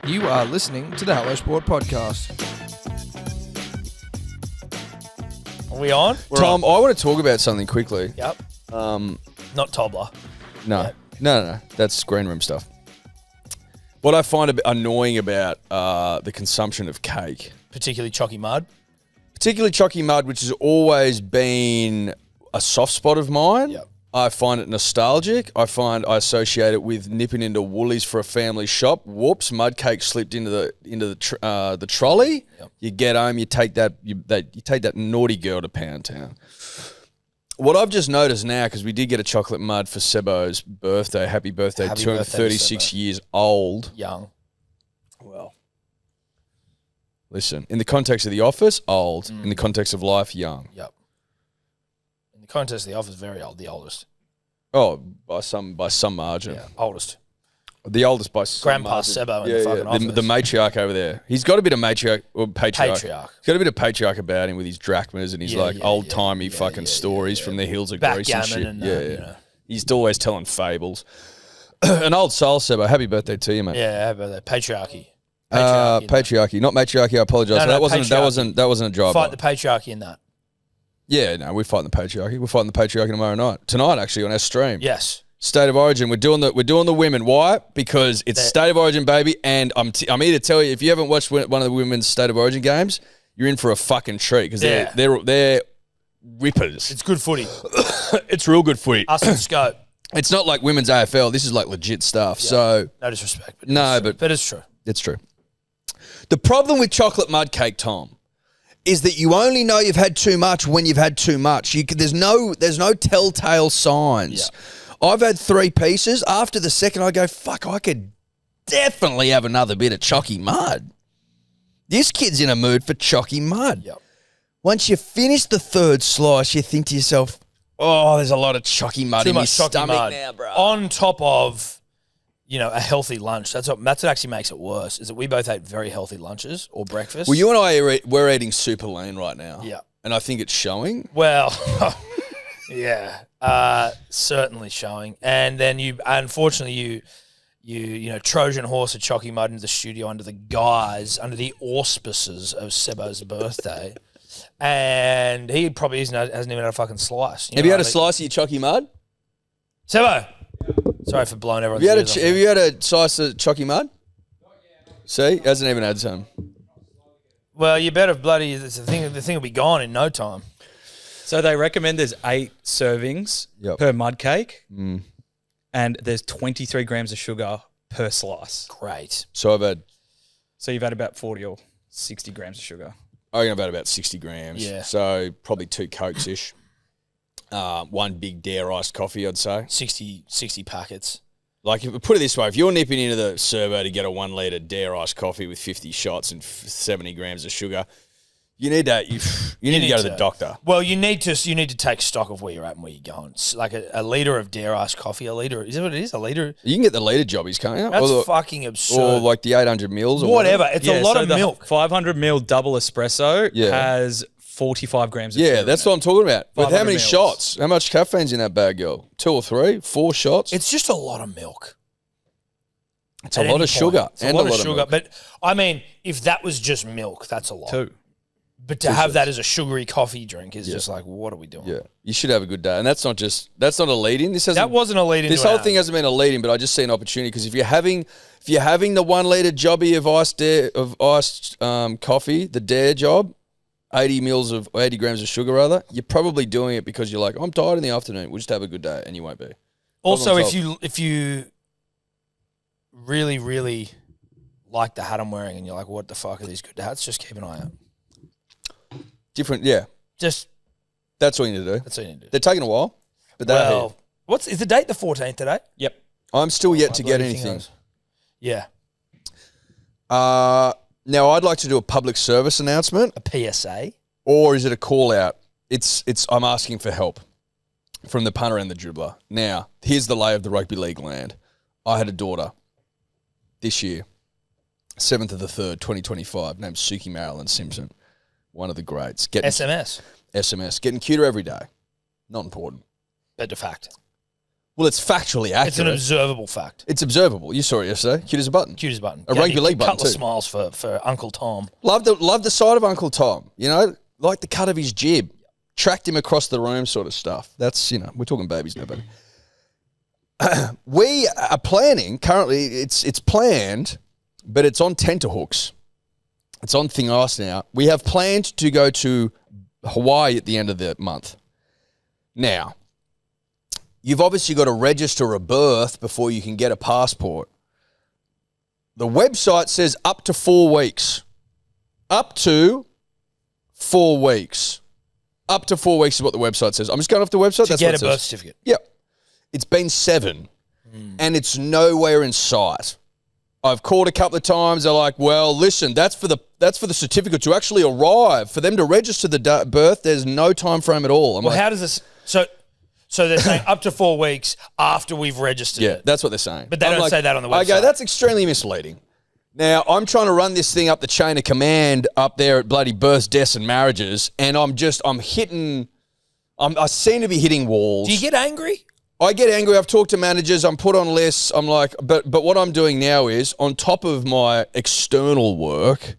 You are listening to the Hello Sport Podcast. Are we on? Tom, I want to talk about something quickly. Yep. Not Toddler. No. Yep. No. That's green room stuff. What I find a bit annoying about the consumption of cake, Particularly Chalky Mud. particularly Chalky Mud, which has always been a soft spot of mine. Yep. I find it nostalgic. I associate it with nipping into Woolies for a family shop. Whoops, mud cake slipped into the trolley. Yep. You get home, you take that naughty girl to Pound Town. What I've just noticed now, because we did get a chocolate mud for Sebbo's birthday. Happy birthday, Happy 236 birthday to years old. Young. Well, listen, in the context of the office, old. In the context of life, young. Yep. In the context of the office, very old. The oldest. Oh, by some margin. Yeah. Oldest. The oldest by some Grandpa margin. Sebbo in the fucking office. The matriarch over there. He's got a bit of matriarch or patriarch. Patriarch. He's got a bit of patriarch about him with his drachmas and his old-timey fucking stories from the hills of Greece and shit. And, yeah. you know. He's always telling fables. An old soul, Sebbo. Happy birthday to you, mate. Yeah, how about that? Patriarchy. Patriarchy, not matriarchy. I apologise. No, that wasn't a drive. Fight the patriarchy in that. Yeah, no, we're fighting the patriarchy. We're fighting the patriarchy tomorrow night. Tonight, actually, on our stream. Yes. State of Origin. We're doing the women. Why? Because it's State of Origin, baby. And I'm here to tell you, if you haven't watched one of the women's State of Origin games, you're in for a fucking treat because they're rippers. It's good footy. It's real good footy. Us and Scope. It's not like women's AFL. This is like legit stuff. Yeah. So No disrespect. but it's true. it's true. The problem with chocolate mud cake, Tom, is that you only know you've had too much when you've had too much. There's no telltale signs. Yeah. I've had 3 pieces. After the second, I go, fuck, I could definitely have another bit of chalky mud. This kid's in a mood for chalky mud. Yep. Once you finish the third slice, you think to yourself, oh, there's a lot of chalky mud Too in my much chalky stomach mud. now, bro. On top of, a healthy lunch. That's what actually makes it worse, is that we both ate very healthy lunches or breakfast. Well, you and I, we're eating super lean right now. Yeah. And I think it's showing. Well, yeah, certainly showing. And then unfortunately, you Trojan horse a Chalky Mud into the studio under the auspices of Sebbo's birthday. And he probably hasn't even had a fucking slice. Have you had a slice of your chalky mud? Sebbo! Sorry for blowing everyone's ears off. Have you had a slice of chalky mud? See? Hasn't even had some. Well, you better bloody... The thing will be gone in no time. So they recommend there's 8 servings per mud cake, and there's 23 grams of sugar per slice. Great. So you've had about 40 or 60 grams of sugar. I reckon I've had about 60 grams. Yeah. So probably 2 Cokes-ish. 1 big Dare iced coffee, I'd say. 60 packets. Like, put it this way, if you're nipping into the Sebbo to get a 1 litre Dare iced coffee with 50 shots and 70 grams of sugar, you need to go to the doctor. Well, you need to take stock of where you're at and where you're going. It's like a litre of Dare iced coffee, is that what it is? A litre? You can get the litre jobbies, can't you? That's fucking absurd. Or like the 800 mils or whatever. It's a lot of the milk. 500 ml double espresso has 45 grams of sugar. That's what I'm talking about. With how many 500 shots? How much caffeine's in that bag, girl? 2 or 3? 4 shots? It's just a lot of milk. It's a lot of sugar. It's a lot of sugar. milk. But, I mean, if that was just milk, that's a lot. 2. But to have that as a sugary coffee drink is just like, what are we doing? Yeah, you should have a good day, and that's not a lead-in. That wasn't a lead-in. This whole thing hasn't been a lead-in, but I just see an opportunity because if you're having the 1 litre jobby of iced coffee, the Dare job, 80 grams of sugar rather, you're probably doing it because you're like, I'm tired in the afternoon. We'll just have a good day, and you won't be. Also, if you really, really like the hat I'm wearing, and you're like, what the fuck are these good hats? Just keep an eye out. Different, yeah. Just that's all you need to do. That's all you need to do. They're taking a while, but they're here. Is the date the 14th today? Yep. I'm still yet to get anything. Yeah. Now I'd like to do a public service announcement. A PSA? Or is it a call out? I'm asking for help from the punter and the dribbler. Now, here's the lay of the rugby league land. I had a daughter this year, 7th of the 3rd, 2025, named Suki Marilyn Simpson. One of the greats. SMS. Getting cuter every day. Not important. But de facto. Well, it's factually accurate. It's an observable fact. It's observable. You saw it yesterday. Cute as a button. Cute as a button. A rugby league button couple of too. smiles for Uncle Tom. Love the side of Uncle Tom. You know, like the cut of his jib. Tracked him across the room sort of stuff. That's, you know, we're talking babies now, buddy. We are planning, currently it's planned, but it's on tenterhooks. It's on thin ice now. We have planned to go to Hawaii at the end of the month. Now, you've obviously got to register a birth before you can get a passport. The website says up to 4 weeks. Up to 4 weeks. Up to 4 weeks is what the website says. I'm just going off the website. To get a birth certificate. Yep. It's been 7, and it's nowhere in sight. I've called a couple of times. They're like, well, listen, that's for the certificate to actually arrive. For them to register the birth, there's no time frame at all. Well, how does this... So they're saying up to 4 weeks after we've registered it. That's what they're saying. But they don't say that on the website. Okay, that's extremely misleading. Now, I'm trying to run this thing up the chain of command up there at bloody births, deaths, and marriages, and I seem to be hitting walls. Do you get angry? I get angry. I've talked to managers. I'm put on lists. I'm like, but what I'm doing now is, on top of my external work,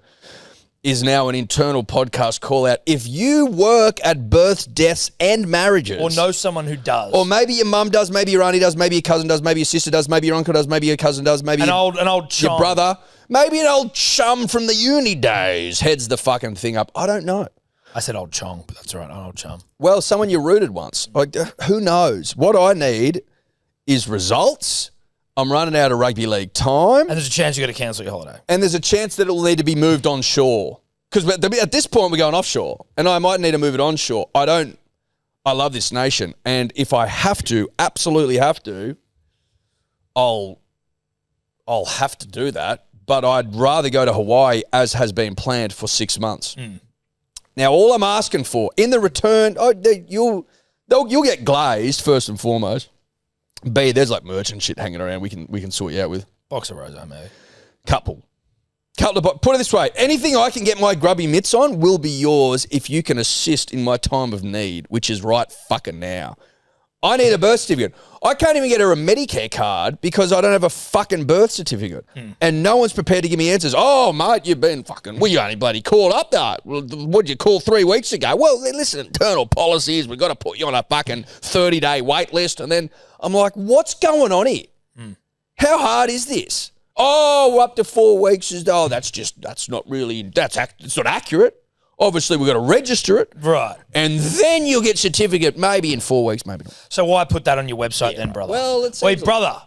is now an internal podcast call out. If you work at births, deaths, and marriages, or know someone who does, or maybe your mum does, maybe your auntie does, maybe your cousin does, maybe your sister does, maybe your uncle does, maybe your cousin does, maybe an old chum. Your brother, maybe an old chum from the uni days heads the fucking thing up. I don't know. I said old chong, but that's all right, an old chum. Well, someone you rooted once. Like, who knows? What I need is results. I'm running out of rugby league time. And there's a chance you got to cancel your holiday. And there's a chance that it will need to be moved onshore. Because at this point, we're going offshore. And I might need to move it onshore. I love this nation. And if I have to, absolutely have to, I'll have to do that. But I'd rather go to Hawaii, as has been planned, for 6 months. Now, all I'm asking for, in the return, you'll get glazed, first and foremost. B, there's like merch and shit hanging around we can sort you out with. Box of rosé, maybe. Couple of, put it this way, anything I can get my grubby mitts on will be yours if you can assist in my time of need, which is right fucking now. I need a birth certificate. I can't even get her a Medicare card because I don't have a fucking birth certificate. And no one's prepared to give me answers. Oh, mate, you've been fucking... Well, you only bloody called up that. Well, what'd you call 3 weeks ago? Well, listen, internal policies, we've got to put you on a fucking 30-day wait list. And then I'm like, what's going on here? How hard is this? Oh, up to 4 weeks is... Oh, it's not accurate. Obviously, we've got to register it. Right. And then you'll get certificate maybe in 4 weeks, maybe not. So why put that on your website then, brother? Well, it's... Wait, brother.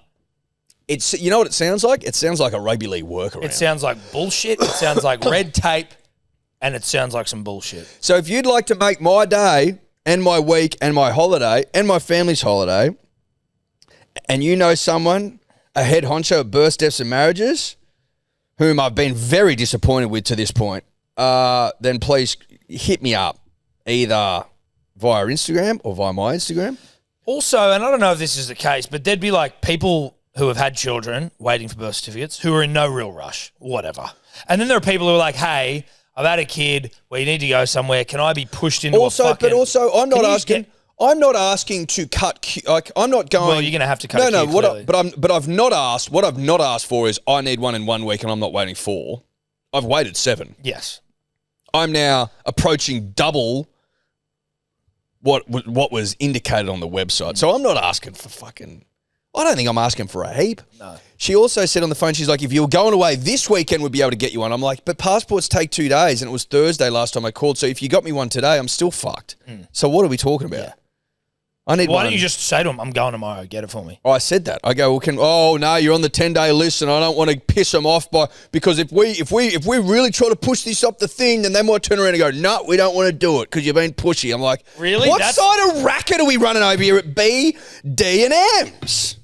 It's, you know what it sounds like? It sounds like a rugby league workaround. It sounds like bullshit. It sounds like red tape. And it sounds like some bullshit. So if you'd like to make my day and my week and my holiday and my family's holiday, and you know someone, a head honcho at births, deaths, and marriages, whom I've been very disappointed with to this point, then please hit me up either via Instagram or via my Instagram. Also, and I don't know if this is the case, but there'd be like people who have had children waiting for birth certificates who are in no real rush, whatever. And then there are people who are like, hey, I've had a kid, we need to go somewhere. Can I be pushed into a fucking... But also, I'm not asking to cut... Like, I'm not going... Well, you're going to have to cut clearly. But I've not asked... What I've not asked for is I need one in 1 week and I'm not waiting 4. I've waited 7. Yes. I'm now approaching double what was indicated on the website. So I'm not asking for fucking... I don't think I'm asking for a heap. No. She also said on the phone, she's like, if you were going away this weekend, we'd be able to get you one. I'm like, but passports take 2 days, and it was Thursday last time I called. So if you got me one today, I'm still fucked. So what are we talking about? Yeah. I need Why one. don't you just say to him, I'm going tomorrow, get it for me? Oh, I said that. I go, well, no, you're on the 10-day list, and I don't want to piss them off because if we really try to push this up the thing, then they might turn around and go, no, we don't want to do it because you've been pushy. I'm like, really? What side of racket are we running over here at B, D, and M's?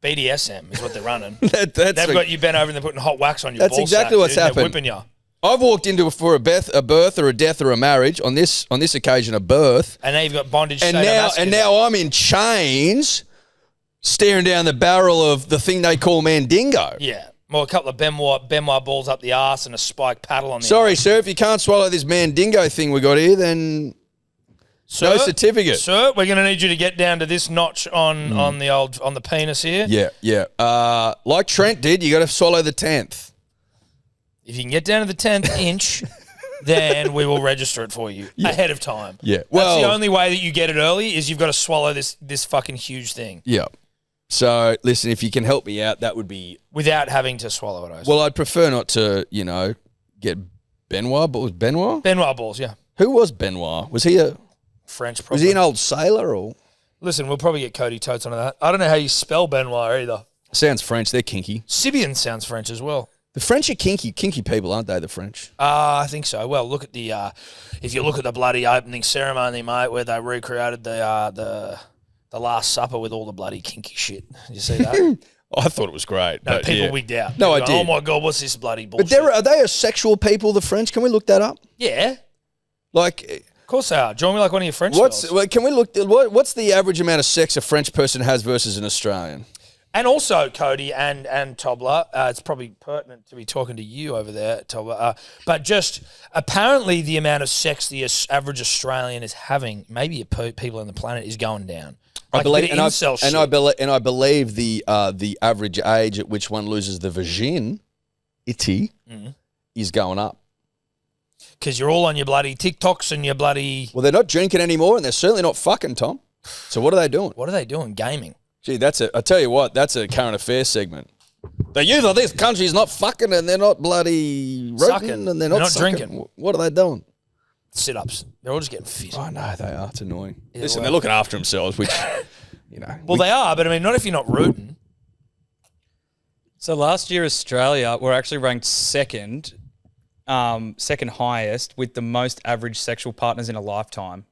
BDSM is what they're running. They've got you bent over and they're putting hot wax on your ball That's exactly sack, what's happened. They're whipping you. I've walked into for a birth or a death or a marriage on this occasion, a birth. And now you've got bondage. And now I'm in chains, staring down the barrel of the thing they call Mandingo. Yeah. Well, a couple of Benoit balls up the arse and a spike paddle on the Sorry, arse. sir, if you can't swallow this Mandingo thing we got here, then No certificate. Sir, we're going to need you to get down to this notch on the penis here. Yeah. Like Trent did, you got to swallow the 10th. If you can get down to the 10th inch, then we will register it for you ahead of time. Yeah. That's the only way that you get it early is you've got to swallow this fucking huge thing. Yeah. So, listen, if you can help me out, that would be... Without having to swallow it, Well, I'd prefer not to, get Benoit, but was Benoit? Benoit balls, yeah. Who was Benoit? Was he a... French, probably. Was he an old sailor or... Listen, we'll probably get Cody Totes onto that. I don't know how you spell Benoit either. Sounds French. They're kinky. Sibian sounds French as well. The French are kinky people, aren't they, the French? I think so. Well, look at the if you look at the bloody opening ceremony, mate, where they recreated the Last Supper with all the bloody kinky shit. Did you see that? I thought it was great. No, people wigged out. No, I going, did. Oh my god, what's this bloody bullshit? But are they a sexual people, the French? Can we look that up? Yeah, Like, of course they are. Do you want me like one of your French what's girls? can we look? What's the average amount of sex a French person has versus an Australian? And also, Cody and Tobler, it's probably pertinent to be talking to you over there, Tobler. But just apparently the amount of sex the average Australian is having, maybe people on the planet, is going down. Like I believe, I believe the average age at which one loses the virginity is going up. Because you're all on your bloody TikToks and your bloody... Well, they're not drinking anymore, and they're certainly not fucking, Tom. So what are they doing? What are they doing? Gaming. Gee, I tell you what, that's a current affairs segment. The youth of this country is not fucking, and they're not bloody rooting, and they're not drinking. What are they doing? Sit-ups. They're all just getting fit. I know they are. It's annoying. Yeah, Listen, well. they're looking after themselves, which, Well, they are, but I mean, not if you're not rooting. So last year, Australia were actually ranked second highest with the most average sexual partners in a lifetime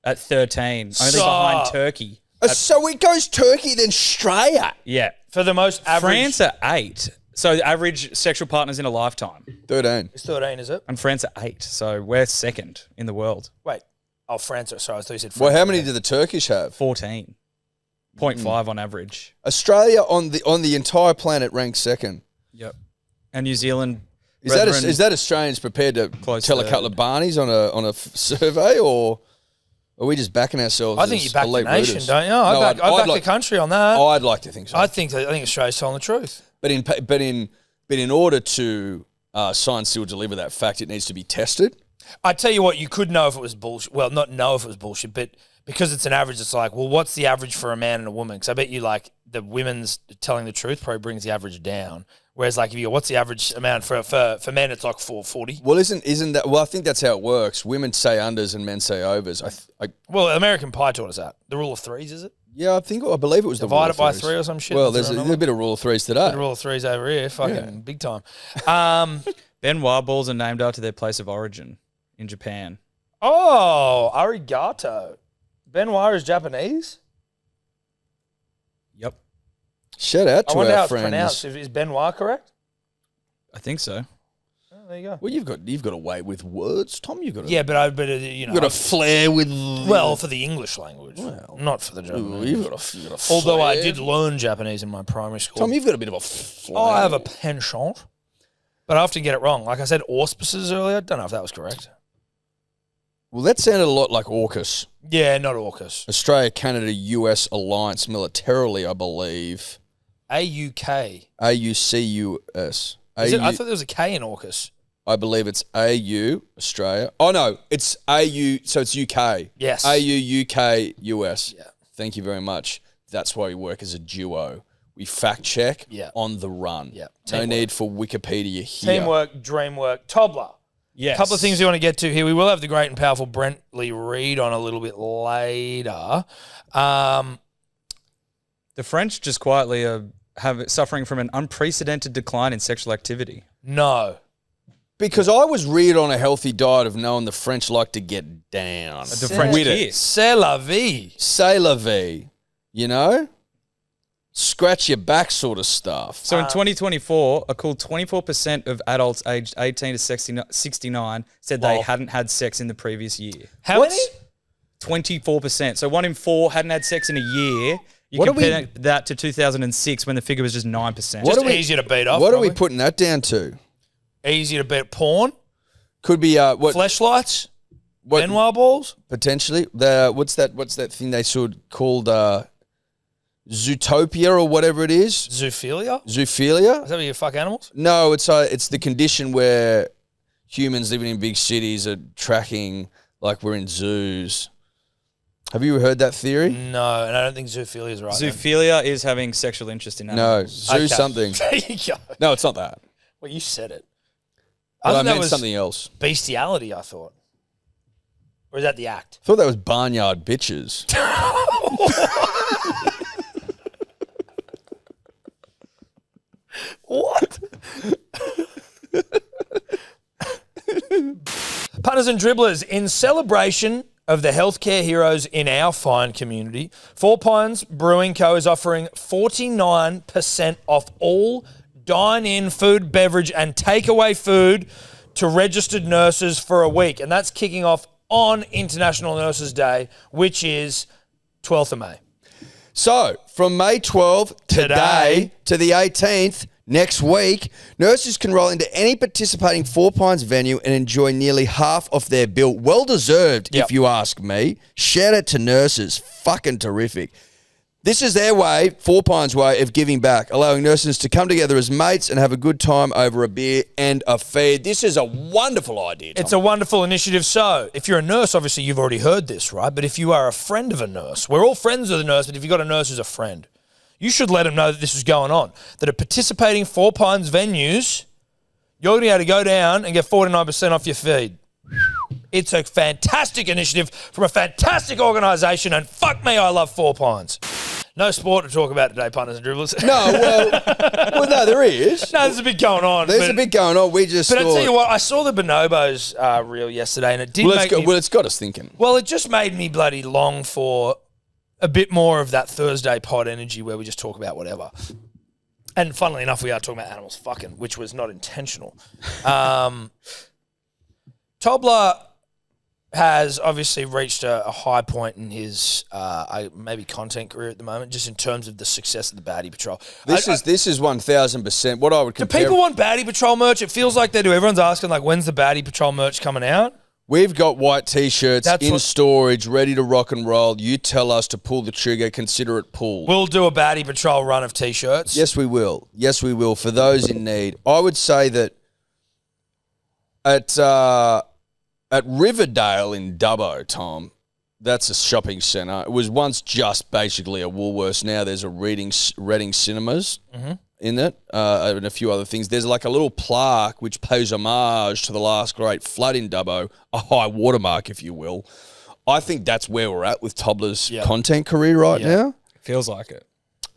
at 13, only behind Turkey. So it goes Turkey, then Australia. Yeah. For the most average... France are 8. So the average sexual partners in a lifetime. 13. It's 13, is it? And France are 8. So we're second in the world. Wait. Oh, France. Sorry, I thought you said France. Well, how many do the Turkish have? 14.5 on average. Australia on the entire planet ranks second. Yep. And New Zealand... Is that Australians prepared to tell a couple of Barneys on a survey, or are we just backing ourselves? I think you back the nation, rooters? don't you? I back the country on that. I'd like to think so. I think Australia's telling the truth. But in order to sign, seal, deliver that fact, it needs to be tested. I tell you what, you could know if it was bullshit. Well, not know if it was bullshit, but because it's an average, it's like, well, what's the average for a man and a woman? Because I bet you like the women's telling the truth probably brings the average down. Whereas, like, if you go, what's the average amount for men? It's like 440. Well, isn't that? Well, I think that's how it works. Women say unders and men say overs. Well, American Pie taught us that. The rule of threes, is it? Yeah, I believe it was Divided the rule by of threes. 3 or some shit. Well, there's a bit of rule of threes today. The rule of threes over here, fucking big time. Benoit balls are named after their place of origin in Japan. Oh, arigato. Benoit is Japanese? Yep. Shout out to I wonder our how it's friends. pronounced. Is Benoit correct? I think so. Oh, there you go. Well, you've got a way with words, Tom. You've got Yeah, but you've got a flair with. Well, for the English language, Well, not for the Japanese. you've got a Although I flair. did learn Japanese in my primary school. Tom, you've got a bit of a flair. I have a penchant, but I often get it wrong. Like I said, auspices earlier. Don't know if that was correct. Well, that sounded a lot like AUKUS. Yeah, not AUKUS. Australia, Canada, US alliance militarily, I believe. AUK. AUCUS. I thought there was a K in AUKUS. I believe it's AU, Australia. Oh, no, it's AU, so it's UK. Yes. AU, UK, US. Yeah. Thank you very much. That's why we work as a duo. We fact check on the run. Yeah. No Teamwork. need for Wikipedia here. Teamwork, dreamwork, Tobler. Yes. A couple of things we want to get to here. We will have the great and powerful Brentley Reid on a little bit later. The French just quietly are suffering from an unprecedented decline in sexual activity. No. Because I was reared on a healthy diet of knowing the French like to get down. The French kiss. C'est la vie. C'est la vie. You know? Scratch your back sort of stuff. So in 2024, a cool 24% of adults aged 18 to 69 said they hadn't had sex in the previous year. How many? 24%. So 1 in 4 hadn't had sex in a year. You compare that to 2006 when the figure was just 9%. Just easier to beat off. What probably. are we putting that down to? Easier to beat porn? Could be what? Fleshlights? Benoit balls? Potentially. What's that thing they should called Zootopia or whatever it is? Zoophilia? Zoophilia? Is that where you fuck animals? No, it's the condition where humans living in big cities are tracking like we're in zoos. Have you heard that theory? No, and I don't think zoophilia is right. Zoophilia is having sexual interest in animals. No, zoo something. There you go. No, it's not that. Well, you said it. But I that meant was something else. bestiality, I thought. Or is that the act? I thought that was barnyard bitches. What? Punters and dribblers, in celebration of the healthcare heroes in our fine community, Four Pines Brewing Co. is offering 49% off all dine-in food, beverage and takeaway food to registered nurses for a week. And that's kicking off on International Nurses Day, which is 12th of May. So, from May 12th today to the 18th, next week, nurses can roll into any participating Four Pines venue and enjoy nearly half of their bill. Well deserved, if you ask me. Shout out to nurses. Fucking terrific. This is their way, Four Pines' way, of giving back, allowing nurses to come together as mates and have a good time over a beer and a feed. This is a wonderful idea, Tom. It's a wonderful initiative. So, if you're a nurse, obviously you've already heard this, right? But if you are a friend of a nurse, we're all friends of the nurse, but if you've got a nurse who's a friend, you should let them know that this is going on. That at participating Four Pines venues, you're going to be able to go down and get 49% off your feed. It's a fantastic initiative from a fantastic organisation, and fuck me, I love Four Pines. No sport to talk about today, punters and dribblers. No, no, there is. No, there's a bit going on. There's a bit going on. We just But I tell you what, I saw the Bonobos reel yesterday, and it did make me... Well, it's got us thinking. Well, it just made me bloody long for a bit more of that Thursday pod energy where we just talk about whatever. And funnily enough, we are talking about animals fucking, which was not intentional. Tobler has obviously reached a high point in his maybe content career at the moment, just in terms of the success of the Baddie Patrol. This is 1,000% what I would compare. Do people want Baddie Patrol merch? It feels like they do. Everyone's asking, like, when's the Baddie Patrol merch coming out? We've got white T-shirts in storage, ready to rock and roll. You tell us to pull the trigger, consider it pulled. We'll do a Baddie Patrol run of T-shirts. Yes, we will. Yes, we will, for those in need. I would say that at Riverdale in Dubbo, Tom, that's a shopping centre. It was once just basically a Woolworths. Now there's a Reading Cinemas in it and a few other things. There's like a little plaque which pays homage to the last great flood in Dubbo, a high watermark, if you will. I think that's where we're at with Tobler's content career right now. Feels like it.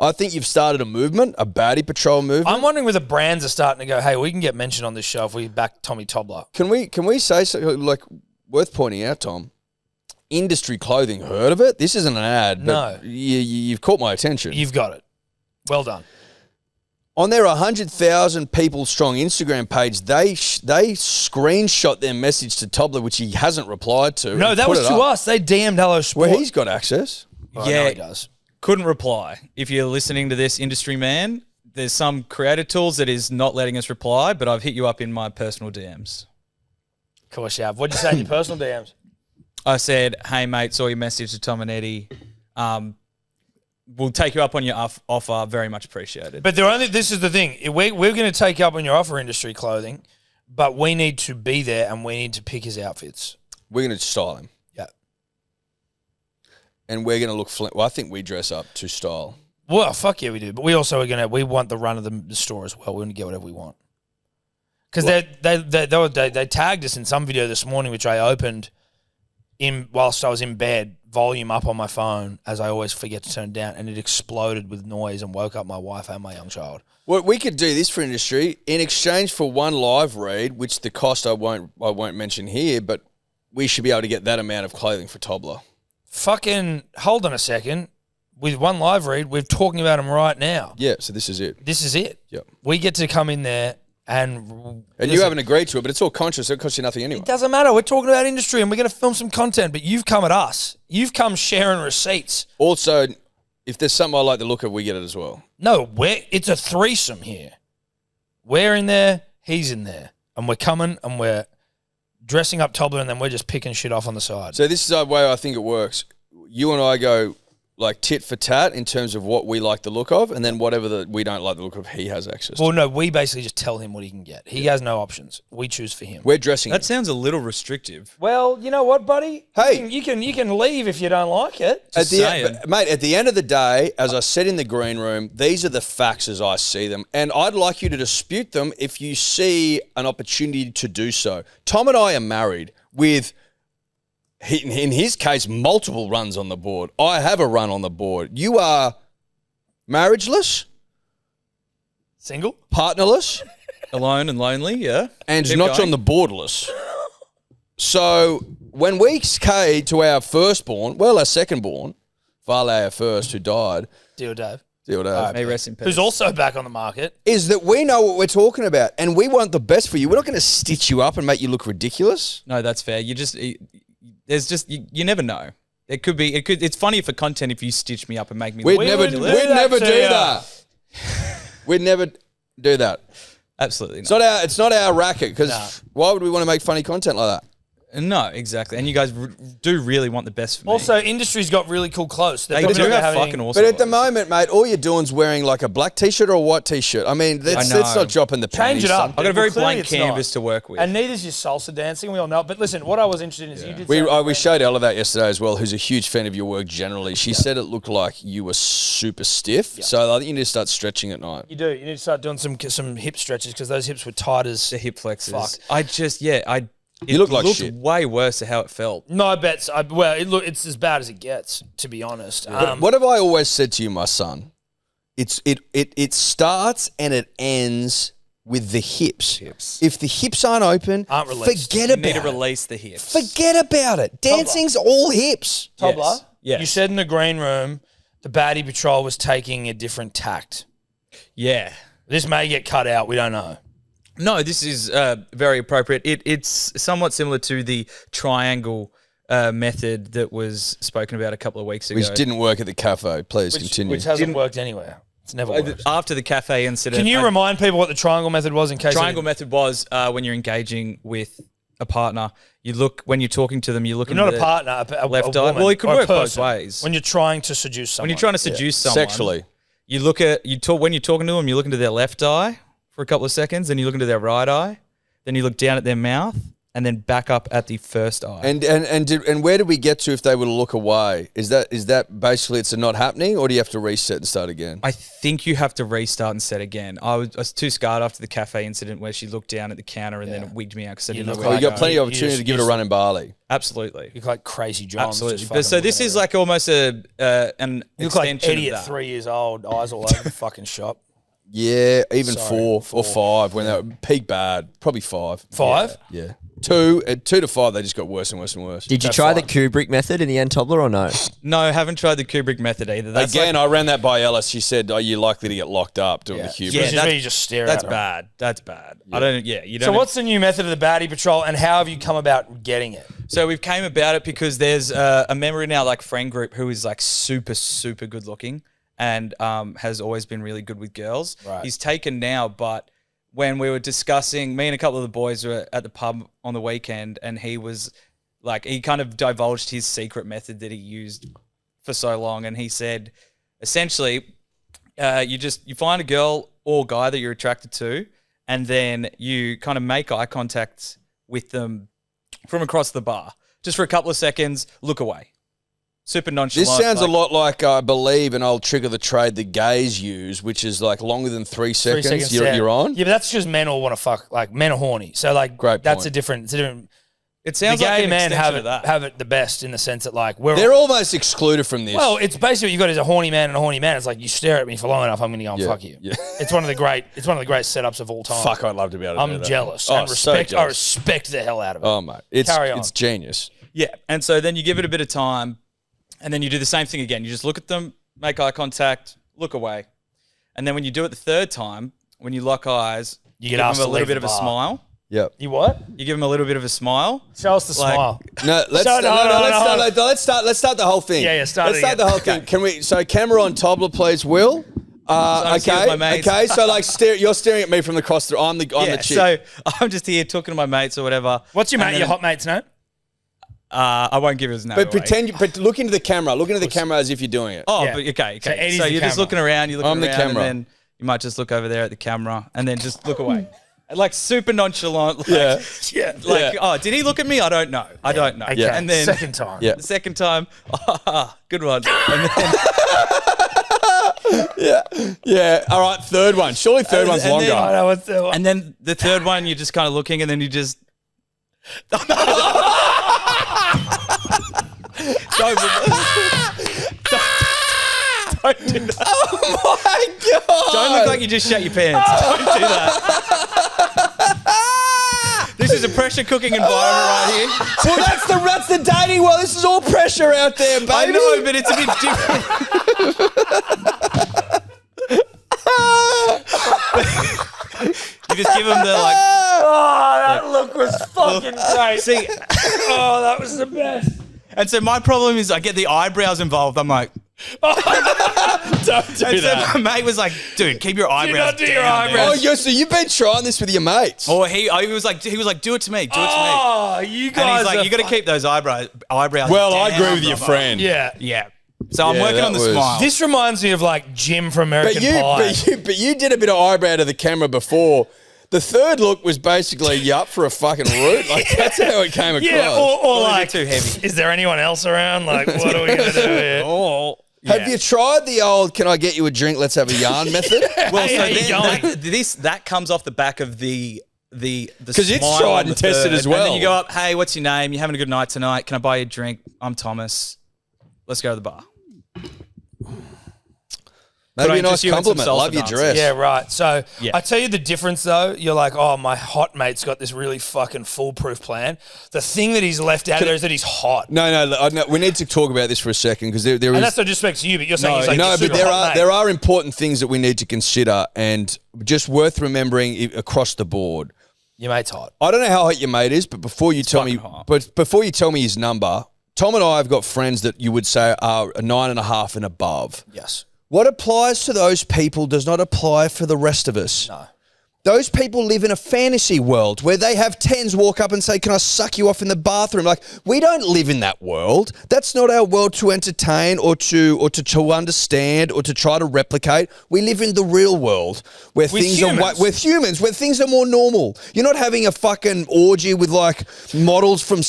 I think you've started a movement, a Baddie Patrol movement. I'm wondering whether brands are starting to go, hey, we can get mentioned on this show if we back Tommy Tobler. Can we say something, like, worth pointing out, Tom? Industry Clothing, heard of it? This isn't an ad, but you've caught my attention. You've got it. Well done. On their 100,000 people strong Instagram page, they screenshot their message to Tobler, which he hasn't replied to. No, that was to us. They DM'd Hello Sport. Well, he's got access. Oh, yeah, he does. Couldn't reply. If you're listening to this, industry man, there's some creator tools that is not letting us reply, but I've hit you up in my personal DMs. Of course you have. What'd you say in your personal DMs? I said, hey, mate, saw your message to Tom and Eddy. We'll take you up on your offer. Very much appreciated. But this is the thing. We're going to take you up on your offer, Industry Clothing, but we need to be there and we need to pick his outfits. We're going to style him. Yeah. And we're going to look... Well, I think we dress up to style. Well, fuck yeah, we do. But we also we want the run of the store as well. We want to get whatever we want. Because they tagged us in some video this morning, which I opened whilst I was in bed, volume up on my phone, as I always forget to turn it down, and it exploded with noise and woke up my wife and my young child. Well, we could do this for industry in exchange for one live read, which the cost I won't mention here, but we should be able to get that amount of clothing for Tobler. Fucking hold on a second. With one live read, we're talking about him right now. Yeah, so this is it. This is it. Yep. We get to come in there and you haven't agreed to it, but it's all conscious. It costs you nothing anyway. It doesn't matter. We're talking about industry and we're going to film some content, but you've come at us. You've come sharing receipts. Also, if there's something I like the look of, we get it as well. No, it's a threesome here. We're in there, he's in there, and we're coming and we're dressing up Tobler and then we're just picking shit off on the side. So this is the way I think it works. You and I go like tit for tat in terms of what we like the look of, and then whatever we don't like the look of, he has access to. Well, no, we basically just tell him what he can get. He has no options. We choose for him. We're dressing That him. sounds a little restrictive. Well, you know what, buddy? Hey. you can leave if you don't like it. At the saying. mate, at the end of the day, as I said in the green room, these are the facts as I see them, and I'd like you to dispute them if you see an opportunity to do so. Tom and I are married with, in his case, multiple runs on the board. I have a run on the board. You are marriageless, Single? partnerless, Alone and lonely, yeah. and Keep not going. on the boardless. So when we came to our firstborn, well, our secondborn, Vale, our first, who died, Deal, Dave. May rest in peace. Who's also back on the market. is that we know what we're talking about, and we want the best for you. We're not going to stitch you up and make you look ridiculous. No, that's fair. You never know. It's funny for content if you stitch me up and make me We'd look never wouldn't do do that to ya. that. We'd never do that. Absolutely not. It's not our racket, because why would we want to make funny content like that? No, exactly. And you guys do really want the best for me. Also, industry's got really cool clothes. they do have fucking awesome. But at the clothes. moment, mate, all you're doing is wearing like a black t-shirt or a white t-shirt. I mean, let's know. not dropping the panties. Change it up. son. I've got a very Well, clearly blank it's not. canvas to work with. And neither's your salsa dancing. We all know. But listen, what I was interested in is you did. We showed Ella that yesterday as well, who's a huge fan of your work generally. She said it looked like you were super stiff. So I think you need to start stretching at night. You do. You need to start doing some hip stretches because those hips were tight as the hip flexors. Fuck. You look like looked shit. way worse than how it felt. No, I bet. It's as bad as it gets, to be honest. What have I always said to you, my son? It starts and it ends with the hips. If the hips aren't open, Aren't released. forget You about need to it. release the hips. Forget about it. Dancing's all hips. Tobler, Yes. you said in the green room the Baddie Patrol was taking a different tact. Yeah. This may get cut out. We don't know. No, this is very appropriate. It's somewhat similar to the triangle method that was spoken about a couple of weeks ago. Which didn't work at the cafe. Please continue. Which hasn't worked anywhere. It's never worked. After the cafe incident. Can you remind people what the triangle method was in case? Triangle method was when you're engaging with a partner, you look, when you're talking to them, you look You're into not a the partner, a left eye. woman Well, it could or a work both person. ways. When you're trying to seduce someone. When you're trying to seduce someone. Sexually. You look at, when you're talking to them, you look into their left eye for a couple of seconds, then you look into their right eye, then you look down at their mouth, and then back up at the first eye. And where did we get to if they were to look away? Is that basically it's not happening, or do you have to reset and start again? I think you have to restart and set again. I was too scarred after the cafe incident where she looked down at the counter and then it wigged me out because I didn't know look where Well, to you got go. plenty of You opportunity just- to give it a run in Bali. Absolutely. You look like crazy drums. Absolutely. just But so fucking this looking is at like almost an you look like extension Eddy of at that. 3 years old, eyes all over the fucking shop. Yeah, even Sorry, 4 or 5 when they were peak bad. Probably 5. 5? Yeah. 2 to 5, they just got worse and worse and worse. Did you That's try the fine. Kubrick method in the end, Tobler, or no? No, I haven't tried the Kubrick method either. That's Again, I ran that by Ella. She said, "Are you likely to get locked up doing the cube?" Yeah, that's- where you just stare that's at them. bad. That's bad. I don't. Yeah, you don't. So what's the new method of the Baddie Patrol, and how have you come about getting it? So we've came about it because there's a member in our like friend group who is like super good looking and has always been really good with girls. Right. He's taken now, but when we were discussing, me and a couple of the boys were at the pub on the weekend, and he was like, he kind of divulged his secret method that he used for so long, and he said, essentially, you find a girl or guy that you're attracted to, and then you kind of make eye contact with them from across the bar, just for a couple of seconds, look away. Super nonchalant. This sounds a lot like, I believe, an old trick of the trade the gays use, which is like longer than 3 seconds. 3 seconds. You're on. Yeah, but that's just men all want to fuck. Like men are horny. So like Great that's point. a different. It's a different. It The sounds like gay an men extension have of it that. have it the best in the sense that like we're They're almost excluded from this. well, it's basically what you got is a horny man and a horny man. It's like you stare at me for long enough, I'm going to go and Yeah, fuck you. yeah. It's one of the great setups of all time. fuck, I'd love to be able to do I'm that. jealous. Oh, and so respect. I jealous. respect the hell out of it. Oh, mate. It's Carry on. It's genius. Yeah, and so then you give it a bit of time, and then you do the same thing again. You just look at them, make eye contact, look away. And then when you do it the third time, when you lock eyes, You get give asked them a to little leave bit the of a bar. smile. Yep. You what? You give them a little bit of a smile. Show us the Like- smile. No, let's start the whole thing. Yeah, start Let's it start again. the whole thing. Can we? So camera on Tobler, please, Will. I see with my mates. Okay. So like, you're staring at me from across the. I'm the chick. So I'm just here talking to my mates or whatever. What's your hot mate's name? I won't give his name. But but look into the camera. Look into the camera as if you're doing it. Oh, Yeah. but okay. So Eddie's So the you're just camera. looking around. You're looking I'm the around, camera. and then you might just look over there at the camera, and then just look away, like super nonchalant. Like, Yeah. Yeah. oh, did he look at me? I don't know. I don't know. Okay. And then Second time. Yeah. the second time, good one. And then, Yeah. All right. Third one. Surely third one's and longer. then- I know what's the one. and then the third one, you're just kind of looking, and then you just. Don't do that. Oh my god! Don't look like you just shut your pants. Don't do that. This is a pressure cooking environment right here. Well, that's the dating world. This is all pressure out there, baby. I know, but it's a bit different. You just give them the like. Oh, that look was fucking great. See, Oh, that was the best. and so my problem is I get the eyebrows involved. I'm like, Don't do and so that. my mate was like, dude, keep your eyebrows not do down. your man." eyebrows. Oh, so you've been trying this with your mates? Or he was like, do it to me, do it to me. Oh, you And guys he's like, are you got to fuck- keep those eyebrows. Well, I down, agree with your brother." friend. Yeah. Yeah. So I'm Yeah, working on the that was- smile. This reminds me of like Jim from American Pie. But you did a bit of eyebrow to the camera before. The third look was basically you up for a fucking root. Like that's how it came across. Yeah, or a bit like, too heavy. is there anyone else around? Like, what are we going to do here? Oh. Have you tried the old "Can I get you a drink? Let's have a yarn" method? Well, Hey, so how you then going? that comes off the back of the 'Cause it's smile tried on and the tested third. as well. And then you go up, hey, what's your name? You having a good night tonight? Can I buy you a drink? I'm Thomas. Let's go to the bar. Maybe I a nice interest you in some compliment. salsa Love your dancing? dress. Yeah, right. So Yeah. I tell you the difference though. You're like, oh, my hot mate's got this really fucking foolproof plan. The thing that he's left out there is that he's hot. No, we need to talk about this for a second because there And is that's no disrespect to you, but you're saying he's like no, a but super hot mate. there are important things that we need to consider and just worth remembering across the board. Your mate's hot. I don't know how hot your mate is, but before you tell me, fucking hot. but before you tell me his number, Tom and I have got friends that you would say are a 9.5 and above. Yes. What applies to those people does not apply for the rest of us. No. Those people live in a fantasy world where they have 10s walk up and say, "Can I suck you off in the bathroom?" Like, we don't live in that world. That's not our world to entertain or to understand or to try to replicate. We live in the real world where With things humans. are with humans, where things are more normal. You're not having a fucking orgy with like models from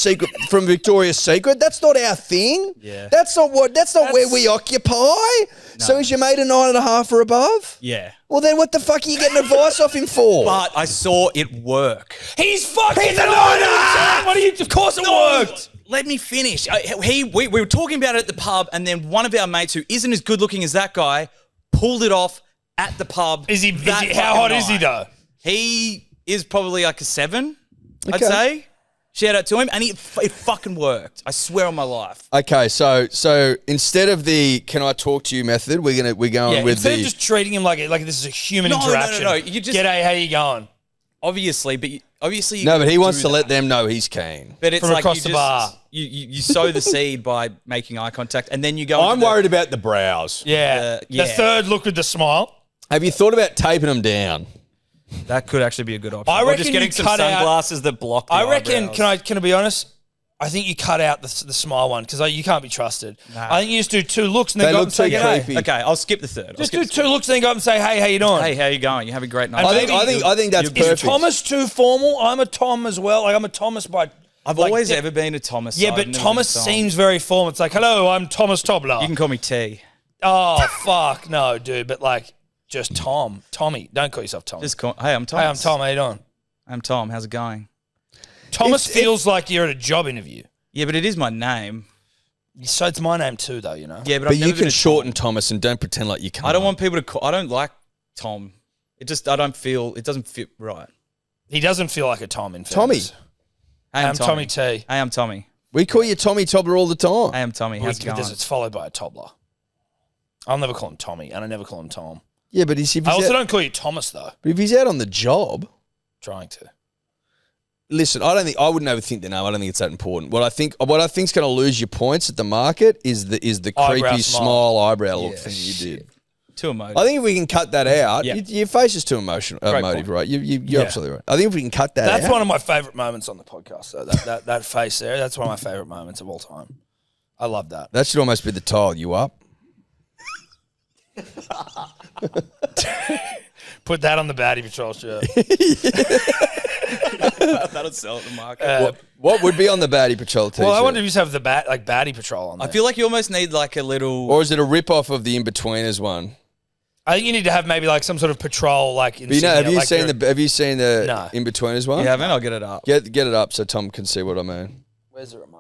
Victoria's Secret. That's not our thing. Yeah. That's not where we occupy. So is your mate a 9.5 or above? Yeah. Well, then what the fuck are you getting advice off him for? But I saw it work. He's fucking He's a 9.5. What do you? Of course it worked. Let me finish. We were talking about it at the pub, and then one of our mates who isn't as good looking as that guy pulled it off at the pub. Is he? that How fucking hot is he night. though? He is probably like a 7, I'd Okay. say. Shout out to him, and it fucking worked. I swear on my life. Okay, so instead of the "Can I talk to you" method, we're going Yeah. with Instead the of just treating him like this is a human No, no, no, interaction. no. You just- G'day, how you going? Obviously, but obviously, you no, but he do wants to that. let them know he's keen. But it's From like across you the just, bar. You sow the seed by making eye contact, and then you go. I'm into the- worried about the brows. Yeah. yeah. The third look with the smile. Have you thought about taping them down? That could actually be a good option. I Or reckon just getting you some cut out- sunglasses that block. The I reckon. eyebrows. Can I be honest? I think you cut out the smile one because you can't be trusted. Nah. I think you just do 2 looks and then They go up look and say too g'day. creepy. Okay, I'll skip the third. I'll Just skip do 2 looks and then go up and say, hey, how you doing? Hey, how you going? You have a great night. And I think that's Is perfect. Thomas too formal? I'm a Tom as well. Like I'm a Thomas by. I've like, always yeah, ever been a Thomas. Yeah, so I've but never Thomas been a Tom. seems very formal. It's like, hello, I'm Thomas Tobler. You can call me T. Oh fuck no, dude. But like, just Tommy. Don't call yourself Tom. Just call. Hey, I'm Thomas. Hey, I'm Tom. How you doing? I'm Tom. How's it going? Thomas feels like you're at a job interview. Yeah, but it is my name. So it's my name too, though. You know. Yeah, but, But I've you never been can a shorten Tom. Thomas and don't pretend like you can't. I don't want people to call. I don't like Tom. It just. I don't feel. It doesn't fit right. He doesn't feel like a Tom in Tommy. fairness. Hey, I'm Tommy T. Hey, I'm Tommy. We call you Tommy Tobler all the time. Hey, I'm Tommy. How's it going? Because it's followed by a Tobler. I'll never call him Tommy, and I never call him Tom. Yeah, but if I he's, also out, don't call you Thomas though. but if he's out on the job, Trying to. listen, I wouldn't overthink the name. I don't think it's that important. What I think's going to lose your points at the market is the Eyebrow creepy smile. smile eyebrow look Yeah, thing you did. Too emotive. I think if we can cut that out, Yeah. your face is too emotive, point. right? You're absolutely right. I think if we can cut that out. That's one of my favourite moments on the podcast, though. That face there, that's one of my favourite moments of all time. I love that. That should almost be the title. You up? Put that on the Baddie Patrol shirt. That'll sell at the market. What would be on the Baddie Patrol t-shirt? Well, I wonder if you just have the Baddie Patrol on there. I feel like you almost need like a little. Or is it a rip-off of the In-Betweeners one? I think you need to have maybe like some sort of patrol like But you know, insignia, have you seen the No. In-Betweeners one? Yeah, man, I'll get it up. Get it up so Tom can see what I mean. Where's the remote?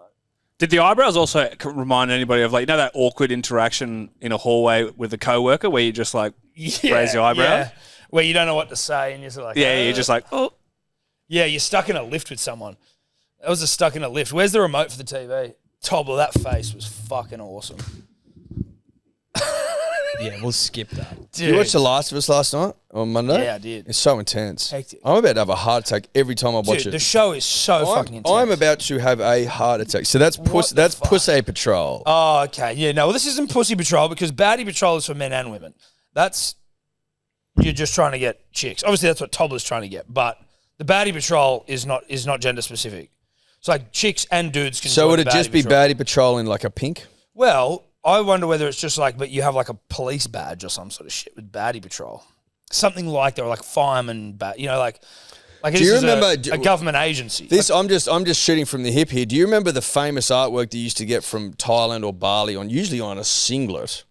Did the eyebrows also remind anybody of, like, you know, that awkward interaction in a hallway with a coworker where you just like raise your eyebrow? Yeah. Where you don't know what to say and you're sort of like, Yeah, you're just like, oh. Yeah, you're stuck in a lift with someone. That was stuck in a lift. Where's the remote for the TV? Tobler, that face was fucking awesome. Yeah, we'll skip that. Dude. Did you watch The Last of Us last night on Monday? Yeah, I did. It's so intense. Hectic. I'm about to have a heart attack every time I watch Dude, it. the show is so fucking intense. I'm about to have a heart attack. So that's Pussy Patrol. Oh, okay. Yeah, no, well, this isn't Pussy Patrol because Baddie Patrol is for men and women. That's, you're just trying to get chicks. Obviously, that's what Tobler's trying to get, but the Baddie Patrol is not gender specific. It's like chicks and dudes can So join would the it just Baddie be Patrol. Baddie Patrol in like a pink? Well, I wonder whether it's just like, but you have like a police badge or some sort of shit with Baddie Patrol. Something like that, or like fireman, you know, like Do you this is remember- a government agency. This I'm just shooting from the hip here. Do you remember the famous artwork that you used to get from Thailand or Bali usually on a singlet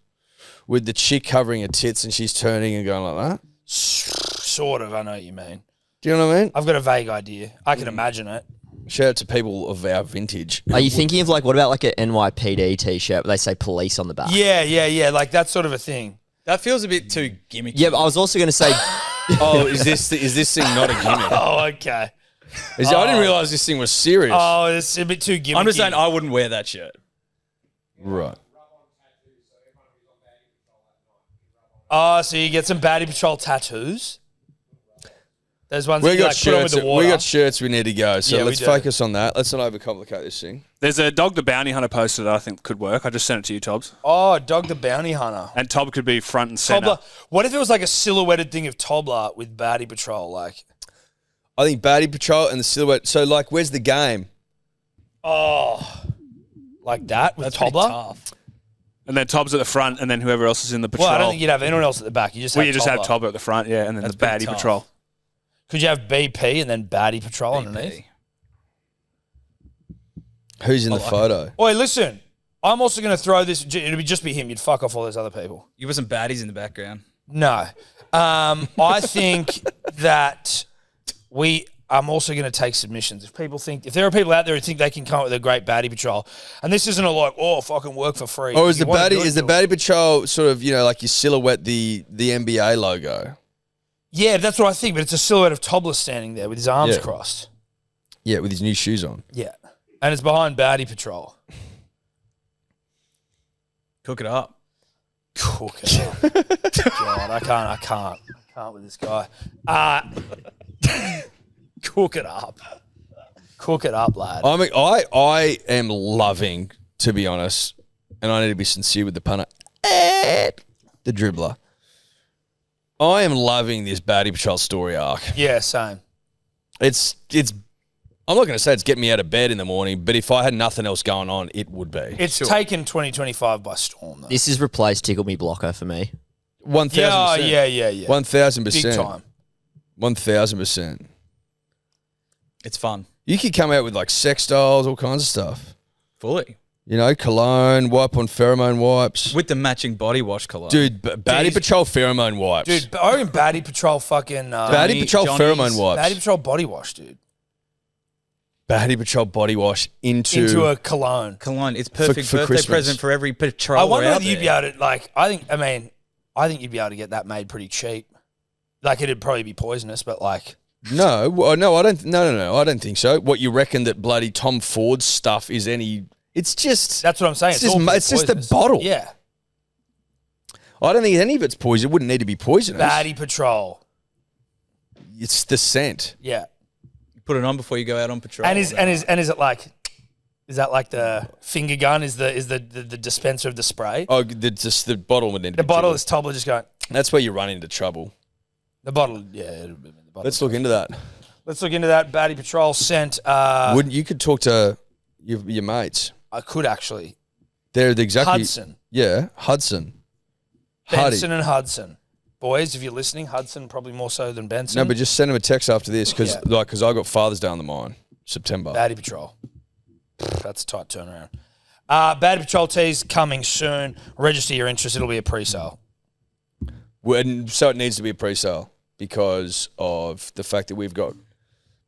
with the chick covering her tits and she's turning and going like that? Sort of, I know what you mean. Do you know what I mean? I've got a vague idea. I can imagine it. Shout out to people of our vintage. Are you thinking of like, what about like an NYPD t-shirt where they say police on the back? Yeah, like that sort of a thing. That feels a bit too gimmicky. Yeah, but I was also going to say, Oh, is this thing not a gimmick? Oh, okay. I didn't realize this thing was serious. Oh, it's a bit too gimmicky. I'm just saying I wouldn't wear that shirt. Right. Oh, so you get some Baddie Patrol tattoos? There's ones We that you got like put on with shirts. the water. We got shirts. We need to go. So Yeah, we let's do. focus on that. Let's not overcomplicate this thing. There's a Dog the Bounty Hunter poster that I think could work. I just sent it to you, Tobbs. Oh, Dog the Bounty Hunter. And Tob could be front and center. Tobler. What if it was like a silhouetted thing of Tobler with Baddie Patrol? Like, I think Baddie Patrol and the silhouette. So like, where's the game? oh, like that with That's pretty Tobler? tough. And then Tob's at the front, and then whoever else is in the patrol. Well, I don't think you'd have anyone else at the back. You just Well, have you just have Tobler. Tob at the front, yeah, and then That's the Baddie pretty tough. Patrol. Could you have BP and then Baddie Patrol underneath? Who's in the photo? Oi, listen. I'm also going to throw this. It'll just be him. You'd fuck off all those other people. You put some baddies in the background. No. I think that I'm also going to take submissions. If there are people out there who think they can come up with a great Baddie Patrol, and this isn't a like, oh, fucking work for free. Or If is you the wanna do Baddie it, is the do it. Baddie Patrol sort of, you know, like you silhouette the NBA logo? Yeah, that's what I think, but it's a silhouette of Tobler standing there with his arms Yeah. crossed. Yeah, with his new shoes on. Yeah. And it's behind Baddie Patrol. Cook it up. Cook it up. God, I can't with this guy. Cook it up. Cook it up, lad. I am loving, to be honest, and I need to be sincere with the punter, the dribbler. I am loving this Baddie Patrol story arc. Yeah, same. It's. I'm not going to say it's getting me out of bed in the morning, but if I had nothing else going on, it would be. It's taken 2025 by storm, though. this has replaced Tickle Me Blocker for me. 1,000%. Yeah. 1,000%. Big time. 1,000%. It's fun. You could come out with like sex dolls, all kinds of stuff. Fully. You know, cologne, wipe on pheromone wipes. With the matching body wash cologne. Dude, Baddie Patrol pheromone wipes. Dude, I reckon Baddie Patrol fucking... Baddie Patrol Johnny's- pheromone wipes. Baddie Patrol body wash, dude. Baddie Patrol body wash into a cologne. Cologne. It's perfect for birthday Christmas. present for every patrol. I wonder out whether you'd be there. able to, like, I think you'd be able to get that made pretty cheap. Like, it'd probably be poisonous, but like... No, I don't think so. What, you reckon that bloody Tom Ford's stuff is any... It's just... That's what I'm saying. It's just the poisonous. bottle. Yeah. I don't think any of it's poison. It wouldn't need to be poisonous. Baddie Patrol. It's the scent. Yeah. Put it on before you go out on patrol. And is it like... Is that like the finger gun? Is the dispenser of the spray? Oh, just the bottle would need to The be bottle triggered. is Tobler just going... That's where you run into trouble. The bottle, yeah. The bottle. Let's look into that. Let's look into that. Baddie Patrol sent. Wouldn't you could talk to your mates? I could actually. They're the exactly Hudson. Yeah, Hudson. Benson and Hudson. Boys, if you're listening, Hudson probably more so than Benson. No, but just send him a text after this because I got Father's Day on the mind, September. Baddie Patrol. That's a tight turnaround. Baddie Patrol tees coming soon. Register your interest. It'll be a pre-sale. So it needs to be a pre-sale because of the fact that we've got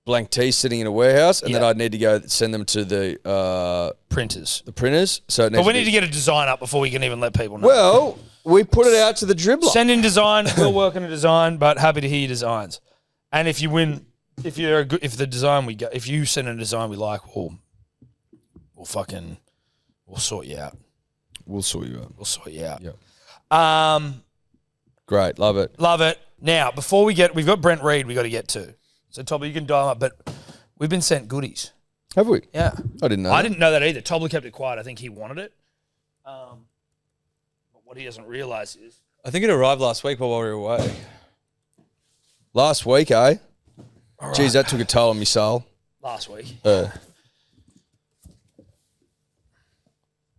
blank tees sitting in a warehouse, and then I'd need to go send them to the printers. The printers. So but we need to get a design up before we can even let people know. Well, we put it out to the dribbler. Send in design. We'll work on a design, but happy to hear your designs. And if you win, if you send a design we like, we'll sort you out. We'll sort you out. Yeah. Great. Love it. Love it. Now, before we've got Brent Reed we got to get to. So, Tobler, you can dial up, but we've been sent goodies. Have we? Yeah. I didn't know. I didn't know that either. Tobler kept it quiet. I think he wanted it. But what he doesn't realise is... I think it arrived last week while we were away. Last week, eh? All Jeez, that took a toll on me soul. Last week.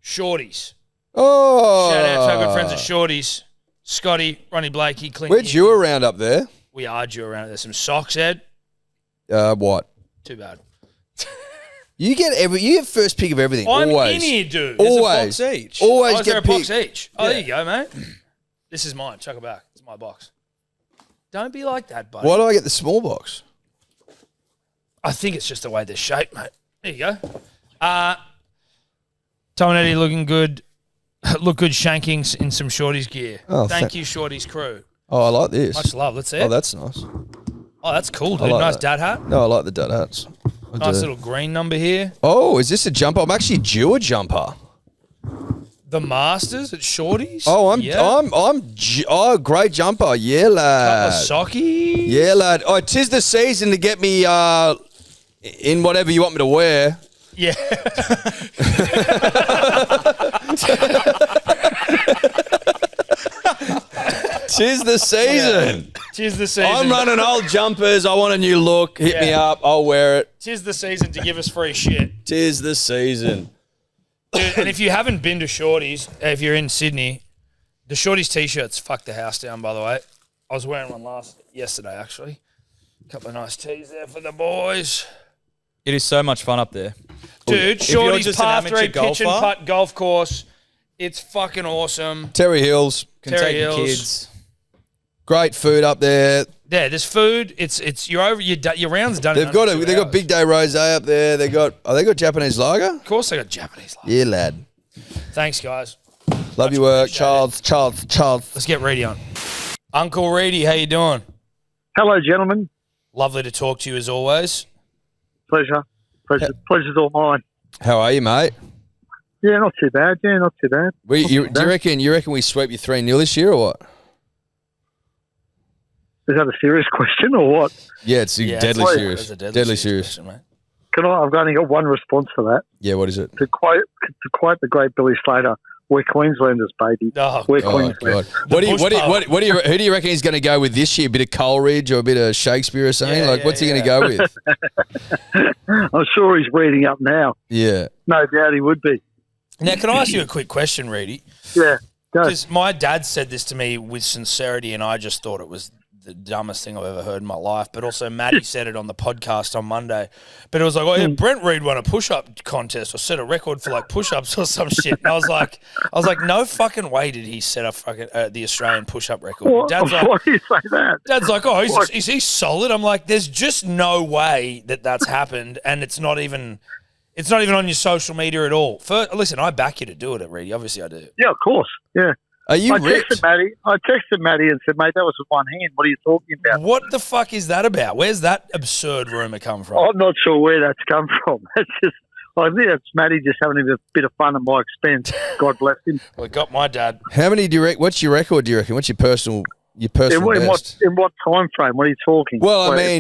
Shorties. Oh. Shout out to our good friends at Shorties. Scotty, Ronnie Blakey, Clint. We're due around up there. We are due around. There's some socks, Ed. What? Too bad. You get first pick of everything. I'm always. in here, dude. Always. There's a box each. Always Is there get a box picked. each? Oh, there you go, mate. This is mine. Chuck it back. It's my box. Don't be like that, buddy. Why do I get the small box? I think it's just the way they're shaped, mate. There you go. Tom and Eddy looking good. Look good shanking in some Shorties gear. Oh, Thank you, Shorties crew. Oh, I like this. Much love. Let's see it. Oh, that's nice. Oh, that's cool, dude. I like Nice that. dad hat. No, I like the dad hats. I Nice do. little green number here. Oh, is this a jumper? I'm actually due a jumper. The Masters at Shorties. Great jumper. Yeah, Couple lad. of sockies. Yeah, lad. Oh, 'tis the season to get me in whatever you want me to wear. Yeah. Tis the season. Tis the season. I'm running old jumpers. I want a new look. Hit me up. I'll wear it. Tis the season to give us free shit. Tis the season. Dude, and if you haven't been to Shorties, if you're in Sydney, the Shorties t-shirts fuck the house down, by the way. I was wearing one yesterday, actually. A couple of nice tees there for the boys. It is so much fun up there. Dude, If you're Shorties just an par amateur 3 pitch and golfer- putt golf course. It's fucking awesome. Terry Hills. Can Terry take your Hills. kids. Great food up there. Yeah, there's food. It's you're over. Your round's done. in They've got under 2 They got hours. Big Day Rosé up there. They got Japanese lager. Of course, they got Japanese. Yeah, lad. Thanks, guys. Love your work, appreciated. Charles. Let's get Reedy on. Uncle Reedy, how you doing? Hello, gentlemen. Lovely to talk to you as always. Pleasure. Pleasure's all mine. How are you, mate? Yeah, not too bad. Do you reckon we sweep you 3-0 this year or what? Is that a serious question or what? Yeah, it's deadly it's serious. a Deadly serious. question, mate. I've only got one response for that. Yeah, what is it? To quote the great Billy Slater, we're Queenslanders, baby. Oh, We're Oh, Queenslanders. God. bush pub. Who do you reckon he's going to go with this year? A bit of Coleridge or a bit of Shakespeare or something? Yeah, what's he going to go with? I'm sure he's reading up now. Yeah. No doubt he would be. Now, can I ask you a quick question, Reedy? Yeah, go. Because my dad said this to me with sincerity, and I just thought it was the dumbest thing I've ever heard in my life. But also, Maddie said it on the podcast on Monday. But it was like, oh yeah, Brent Reed won a push-up contest or set a record for like push-ups or some shit. And I was like, no fucking way did he set up fucking the Australian push-up record. What? Dad's like, Why do you say that? Dad's like, oh, is he solid? I'm like, there's just no way that's happened, and it's not even on your social media at all. Listen, I back you to do it, Reedy. Obviously, I do. Yeah, of course. Yeah. Are you I ripped? texted Maddie and said, mate, that was with one hand. What are you talking about? What the fuck is that about? Where's that absurd rumor come from? I'm not sure where that's come from. I think that's Maddie just having a bit of fun at my expense. God bless him. Well, it got my dad. How many do you reckon? What's your record, do you reckon? What's your personal In best? what time frame? What are you talking? Well, I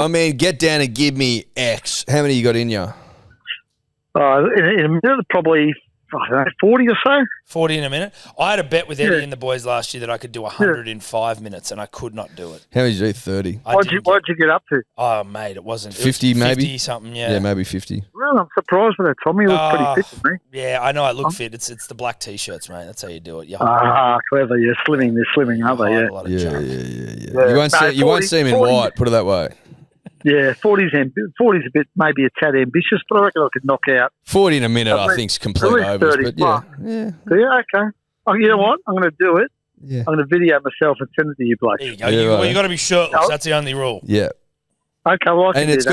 I mean, get down and give me X. How many you got in you? in a minute, probably I don't know, 40 or so. 40 in a minute. I had a bet with Eddy and the boys last year that I could do 100 in 5 minutes, and I could not do it. How did you do? 30. What'd you get up to? Oh, mate, it wasn't. 50 maybe? 50 something, yeah. Yeah, maybe 50. Well, I'm surprised with that, Tommy. You look pretty fit to me. Yeah, I know I look fit. It's the black T-shirts, mate. That's how you do it. Clever. You're slimming. They're slimming, aren't they? A lot of junk. Yeah. You won't see him in 40. white, put it that way. Yeah, 40's a bit, maybe a tad ambitious, but I reckon I could knock out. 40 in a minute, I think, is complete at least overs. 30 But yeah. Yeah, okay. Oh, you know what? I'm going to do it. Yeah. I'm going to video myself and send it to you, Blake. There you go. Yeah, You got to be shirtless. That's the only rule. Yeah. Okay, well, I can And do it's that,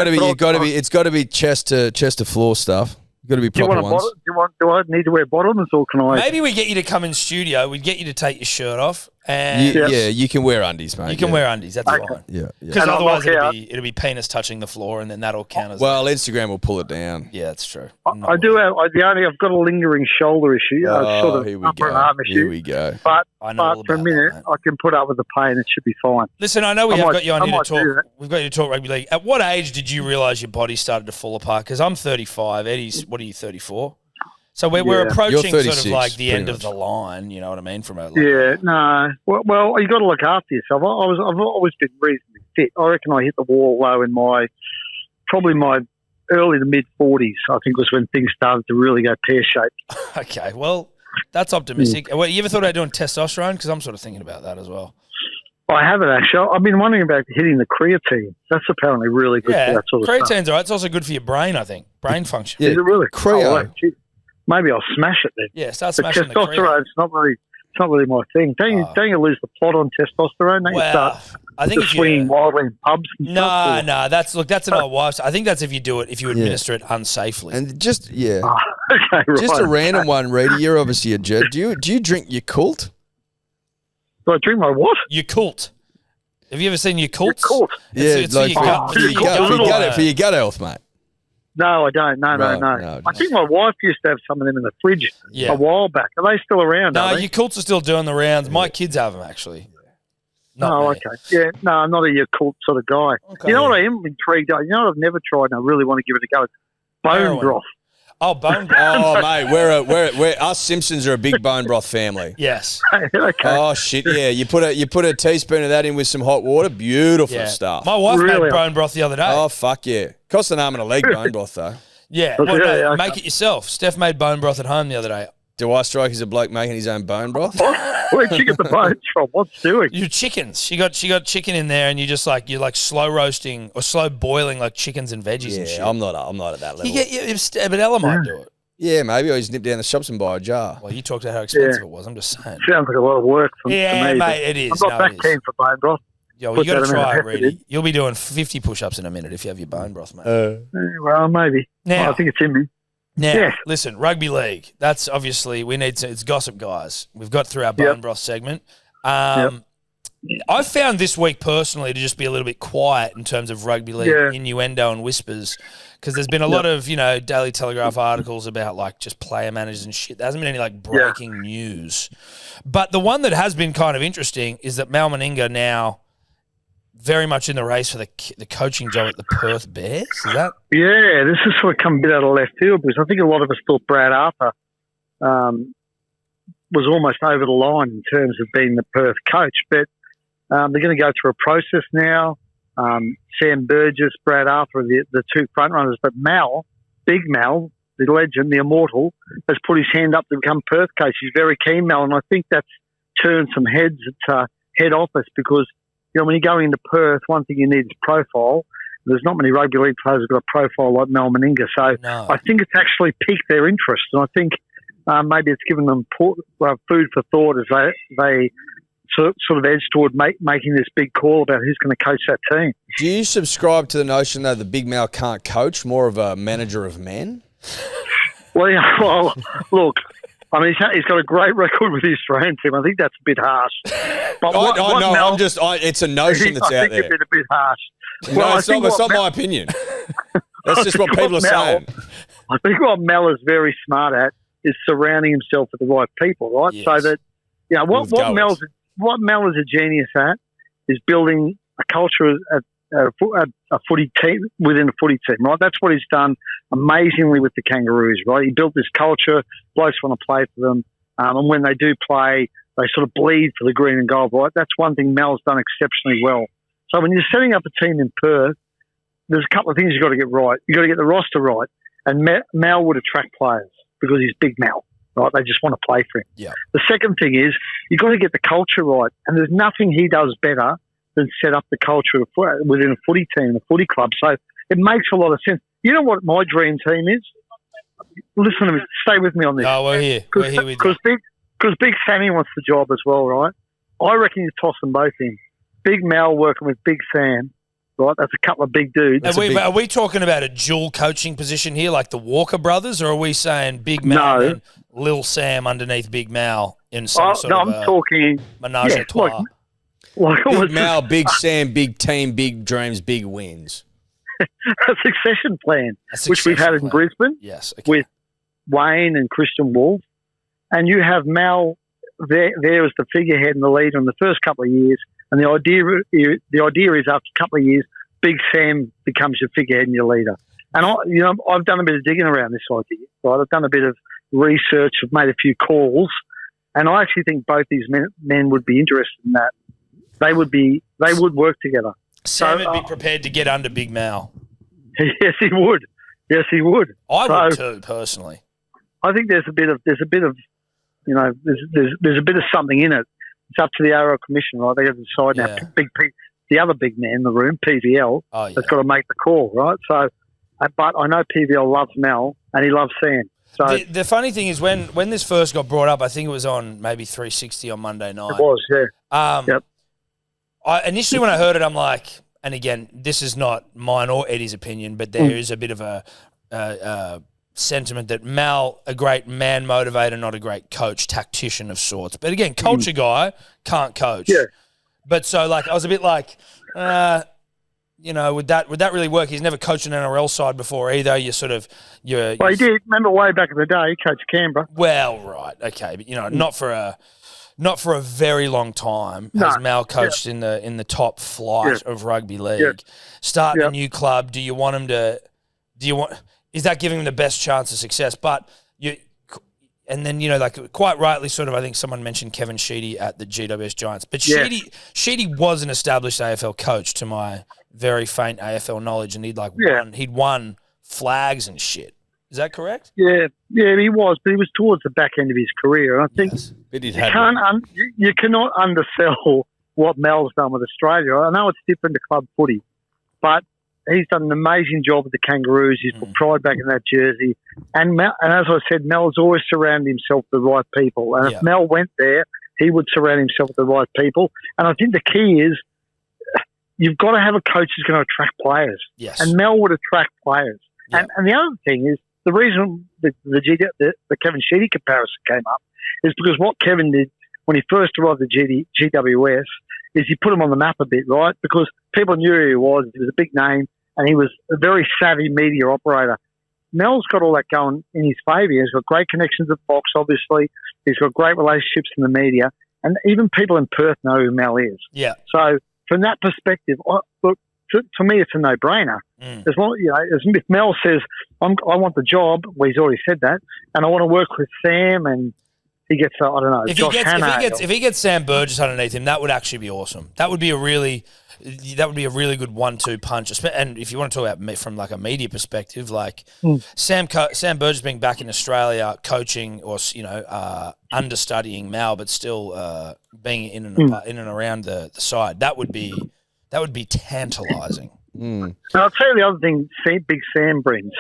got to be chest to floor stuff. Got to be Do you proper want a ones. bottom? Do I need to wear bottoms, or can I? Maybe we get you to come in studio. We'd get you to take your shirt off, and Yeah, you can wear undies, mate. you can wear undies. That's fine. Yeah. Because And I'll otherwise knock it'll be penis touching the floor, and then that'll count as. Well, Instagram will pull it down. Yeah, that's true. I do have. I've got a lingering shoulder issue, sort of here we upper go. arm issue. Here we go. But I know all for a about minute, that, mate. I can put up with the pain. It should be fine. Listen, I know we I have might- got you on I here to might do talk. that. We've got you to talk rugby league. At what age did you realise your body started to fall apart? Because I'm 35. Eddie's, what are you, 34? So we're Yeah. approaching You're sort of 36, like the end pretty of the line. You know what I mean? From a Yeah, no. Well, you got to look after yourself. I've always been reasonably fit. I reckon I hit the wall low in my early to mid 40s. I think was when things started to really go pear shaped. Okay, well, that's optimistic. Well, you ever thought about doing testosterone? Because I'm sort of thinking about that as well. I haven't actually. I've been wondering about hitting the creatine. That's apparently really good Yeah, for that sort of stuff. creatine's all right. It's also good for your brain, I think. Brain function. Yeah. Is it really? Creo. Oh, gee, maybe I'll smash it then. Yeah, start But smashing the Creo. testosterone's not really my thing. Don't you lose the plot on testosterone? Don't you Well, start I think if swinging you... wildly in pubs and stuff? No, that's an old wife's. I think that's if you do it, if you administer it unsafely. And just Okay, right. just a random one, Reedy. You're obviously a jet. Do you drink your cult? Do I drink my what? Your cult. Have you ever seen your cults? Cult. It's like for your gut. for your gut health, mate. No, I don't. No. No. I think my wife used to have some of them in the fridge Yeah. a while back. Are they still around? No, are they? your cults are still doing the rounds. My kids have them, actually. Not me. Okay. Yeah, no, I'm not a Yakult sort of guy. Okay. You know what I am intrigued on? You know what I've never tried and I really want to give it a go? It's bone Heroin. broth. Oh, bone broth. Oh, mate, we're us Simpsons are a big bone broth family. Yes. Okay. Oh shit, yeah. You put a teaspoon of that in with some hot water. Beautiful Yeah. stuff. My wife Really? made bone broth the other day. Oh fuck yeah. Costs an arm and a leg bone broth though. Yeah. Okay, Well, no, okay. make it yourself. Steph made bone broth at home the other day. Do I strike as a bloke making his own bone broth? Where'd you get the bones from? What's doing? Your chickens. She got chicken in there, and you're like slow roasting or slow boiling like chickens and veggies and shit. Yeah, I'm not at that level. But Ella might do it. Yeah, maybe I just nip down the shops and buy a jar. Well, you talked about how expensive it was. I'm just saying. Sounds like a lot of work to Yeah, me. mate, it is. I'm not No, it that is. keen for bone broth. Yo, well, Put you got to that in a try it, hefty Reedy. bit. You'll be doing 50 push-ups in a minute if you have your bone broth, mate. Well, maybe. Now- I think it's in me. Now, Yes. listen, rugby league. That's obviously it's gossip, guys. We've got through our bone broth segment. I found this week personally to just be a little bit quiet in terms of rugby league innuendo and whispers, because there's been a lot of Daily Telegraph articles about like just player managers and shit. There hasn't been any like breaking news, but the one that has been kind of interesting is that Mal Meninga now very much in the race for the coaching job at the Perth Bears. Is that? Yeah, this has sort of come a bit out of left field because I think a lot of us thought Brad Arthur was almost over the line in terms of being the Perth coach, but they're going to go through a process now. Sam Burgess, Brad Arthur are the two front runners, but Mal, Big Mal, the legend, the immortal, has put his hand up to become Perth coach. He's very keen, Mal, and I think that's turned some heads at head office because when you go into Perth, one thing you need is profile. There's not many rugby league players who've got a profile like Mal Meninga, so No. I think it's actually piqued their interest, and I think maybe it's given them food for thought as they sort of edge toward making this big call about who's going to coach that team. Do you subscribe to the notion that the Big Mal can't coach, more of a manager of men? Well, look, I mean, he's got a great record with the Australian team. I think that's a bit harsh. But it's a notion that's I out think there. it's a bit harsh. No, it's not my opinion. That's just what people are saying. I think what Mel is very smart at is surrounding himself with the right people, right? Yes. So that what Mel is a genius at is building a culture a footy team within a footy team, right? That's what he's done amazingly with the Kangaroos, right? He built this culture. Blokes want to play for them. And when they do play, they sort of bleed for the green and gold, right? That's one thing Mel's done exceptionally well. So when you're setting up a team in Perth, there's a couple of things you've got to get right. You've got to get the roster right. And Mel would attract players because he's big Mel, right? They just want to play for him. Yeah. The second thing is you've got to get the culture right. And there's nothing he does better than set up the culture within a footy team, a footy club. So it makes a lot of sense. You know what my dream team is? Listen to me. Stay with me on this. No, we're here. We're here with you. Because Big Sammy wants the job as well, right? I reckon you toss them both in. Big Mel working with Big Sam, right? That's a couple of big dudes. Are we talking about a dual coaching position here, like the Walker brothers, or are we saying Big Mal and Lil Sam underneath Big Mal in some sort of I'm talking menage a trois? Big Mal, Big Sam, big team, big dreams, big wins. A succession plan, which we've had in Brisbane with Wayne and Christian Wolf. And you have Mal there as the figurehead and the leader in the first couple of years. And the idea is after a couple of years, Big Sam becomes your figurehead and your leader. And I've done a bit of digging around this idea. Right? I've done a bit of research. I've made a few calls. And I actually think both these men would be interested in that. They would work together. Sam would be prepared to get under Big Mal. Yes, he would. Yes, he would. I would too, personally. I think there's a bit of there's a bit of something in it. It's up to the ARL Commission, right? They got to decide now. The other big man in the room, PVL, has got to make the call, right? So, but I know PVL loves Mel and he loves Sam. So the funny thing is when this first got brought up, I think it was on maybe 360 on Monday night. It was, yeah. Yep. Initially, when I heard it, I'm like, and again, this is not mine or Eddie's opinion, but there is a bit of a sentiment that Mal, a great man motivator, not a great coach, tactician of sorts. But again, culture guy, can't coach. Yeah. But so, like, I was a bit like, would that really work? He's never coached an NRL side before either. Well, he did. Remember way back in the day, he coached Canberra. Well, right, okay, but not for a very long time has Mal coached in the top flight of rugby league. Starting a new club, is that giving him the best chance of success? But quite rightly, sort of, I think someone mentioned Kevin Sheedy at the GWS Giants. But Sheedy was an established AFL coach to my very faint AFL knowledge, and he'd won flags and shit. Is that correct? Yeah, he was, but he was towards the back end of his career. And I think you cannot undersell what Mel's done with Australia. I know it's different to club footy, but he's done an amazing job with the Kangaroos. He's put pride back in that jersey. And as I said, Mel's always surrounded himself with the right people. And if Mel went there, he would surround himself with the right people. And I think the key is you've got to have a coach who's going to attract players. Yes. And Mel would attract players. Yep. And the other thing is, the reason the Kevin Sheedy comparison came up is because what Kevin did when he first arrived at GWS is he put him on the map a bit, right? Because people knew who he was. He was a big name, and he was a very savvy media operator. Mel's got all that going in his favour. He's got great connections at Fox, obviously. He's got great relationships in the media. And even people in Perth know who Mel is. Yeah. So from that perspective, look, to me, it's a no-brainer. As long, if Mel says, I want the job, well, he's already said that, and I want to work with Sam, and he gets, if he gets Sam Burgess underneath him, that would actually be awesome. That would be a really good 1-2 punch. And if you want to talk about from like a media perspective, like Sam Burgess being back in Australia, coaching or understudying Mal, but still being in and around the side, that would be tantalising. And I'll tell you the other thing Big Sam brings.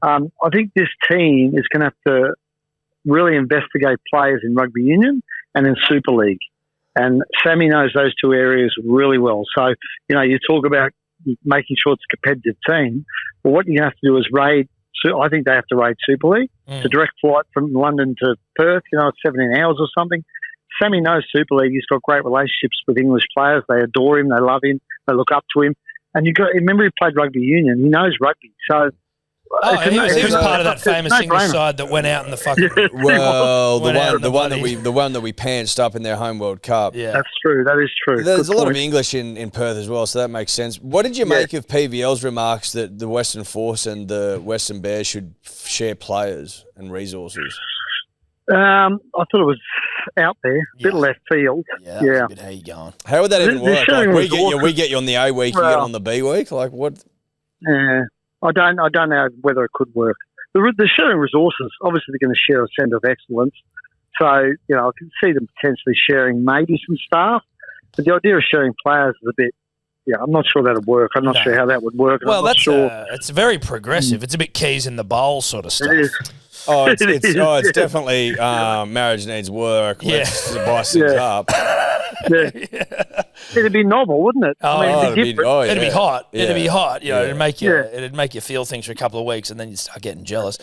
I think this team is going to have to really investigate players in rugby union and in Super League. And Sammy knows those two areas really well. So, you talk about making sure it's a competitive team. Well, what you have to do is raid. So I think they have to raid Super League. It's a direct flight from London to Perth. It's 17 hours or something. Sammy knows Super League. He's got great relationships with English players. They adore him. They love him. They look up to him. And remember he played rugby union. He knows rugby. So Oh, he was part of that it's famous no English brainer. side that went out in the fucking. Well, Went out in the one bloody- that we pantsed up in their home World Cup. Yeah. That's true. That is true. There's Good a lot of point. English in Perth as well, so that makes sense. What did you make of PVL's remarks that the Western Force and the Western Bears should share players and resources? I thought it was out there, a bit left field. Yeah. Yeah. How you going? How would that even They're work? sharing Like we resources. get you on the A week, you get on the B week. Like what? I don't know whether it could work. The sharing resources, obviously they're going to share a centre of excellence. So, you know, I can see them potentially sharing maybe some staff. But the idea of sharing players is a bit, I'm not sure that'll work. I'm not sure how that would work. Well, I'm not that's sure. it's very progressive. It's a bit keys in the bowl sort of stuff. It is. Oh, it's It is, it's yeah. definitely marriage needs work. Yeah. Let's spice things up. Yeah. It'd be novel, wouldn't it? Oh, it'd be different. It'd be hot. Yeah. It'd be hot. You know, Yeah. it'd make you feel things for a couple of weeks, and then you start getting jealous.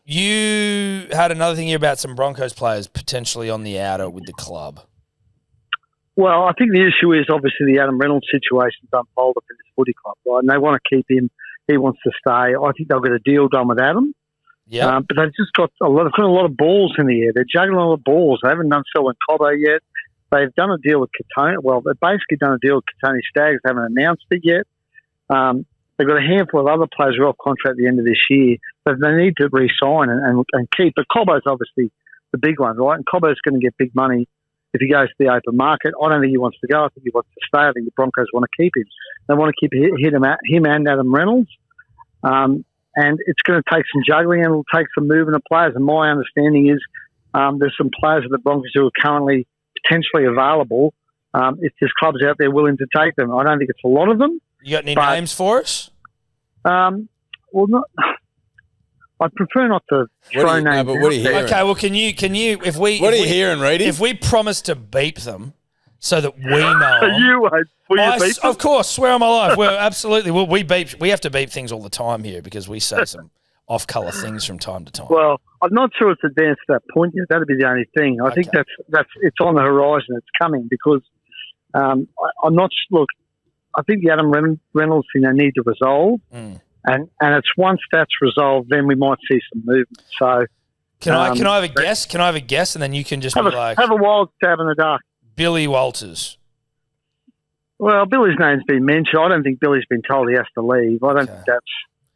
You had another thing here about some Broncos players potentially on the outer with the club. Well, I think the issue is obviously the Adam Reynolds situation's unfolded for this footy club, right? And they want to keep him. He wants to stay. I think they'll get a deal done with Adam. Yeah. But they've just got a lot of balls in the air. They're juggling a lot of balls. They haven't done so with Cobbo yet. They've done a deal with Katoni. Well, they've basically done a deal with Katoni Staggs. They haven't announced it yet. They've got a handful of other players who are off contract at the end of this year, but they need to re-sign and keep. But Cobbo's obviously the big one, right? And Cobbo's going to get big money if he goes to the open market. I don't think he wants to go. I think he wants to stay. I think the Broncos want to keep him. They want to keep him and Adam Reynolds. And it's going to take some juggling and it'll take some movement of players. And my understanding is there's some players at the Broncos who are currently potentially available if there's clubs out there willing to take them. I don't think it's a lot of them. You got any names for us? Well, not. I'd prefer not to throw names. But what are you hearing? Okay, well, can you if we What are if you we- hearing, Reedy? If we promise to beep them so that we know 'em- You won't. Will you beat them? Of course, swear on my life. We're absolutely. We beep. We have to beep things all the time here because we say some off-color things from time to time. Well, I'm not sure it's advanced to that point yet. That'd be the only thing. I think that's it's on the horizon. It's coming because I'm not. Look, I think the Adam Reynolds thing they need to resolve, and it's once that's resolved, then we might see some movement. So, Can I have a guess? Can I have a guess, and then you can just be like have a wild stab in the dark. Billy Walters. Well, Billy's name's been mentioned. I don't think Billy's been told he has to leave. I don't think that's.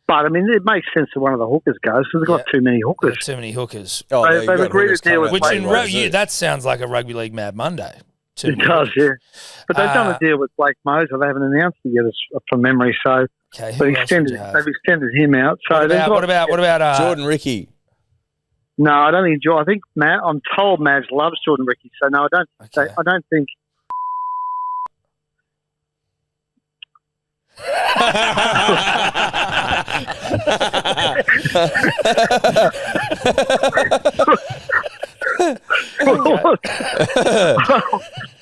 But I mean, it makes sense that one of the hookers goes because they've got too many hookers. Too many hookers. Oh, They've you got agreed hookers to deal coming with out Which the in way, you, too. that sounds like a Rugby League Mad Monday. Too It many does, hookers. yeah. But they've done a deal with Blake Moser. They haven't announced it yet, from memory. So Okay, they've who else would you have? extended him out. So What about Jordan Ricky. No, I don't think I think Matt. I'm told Madge loves Jordan Ricky. So no, I don't. Okay. I don't think.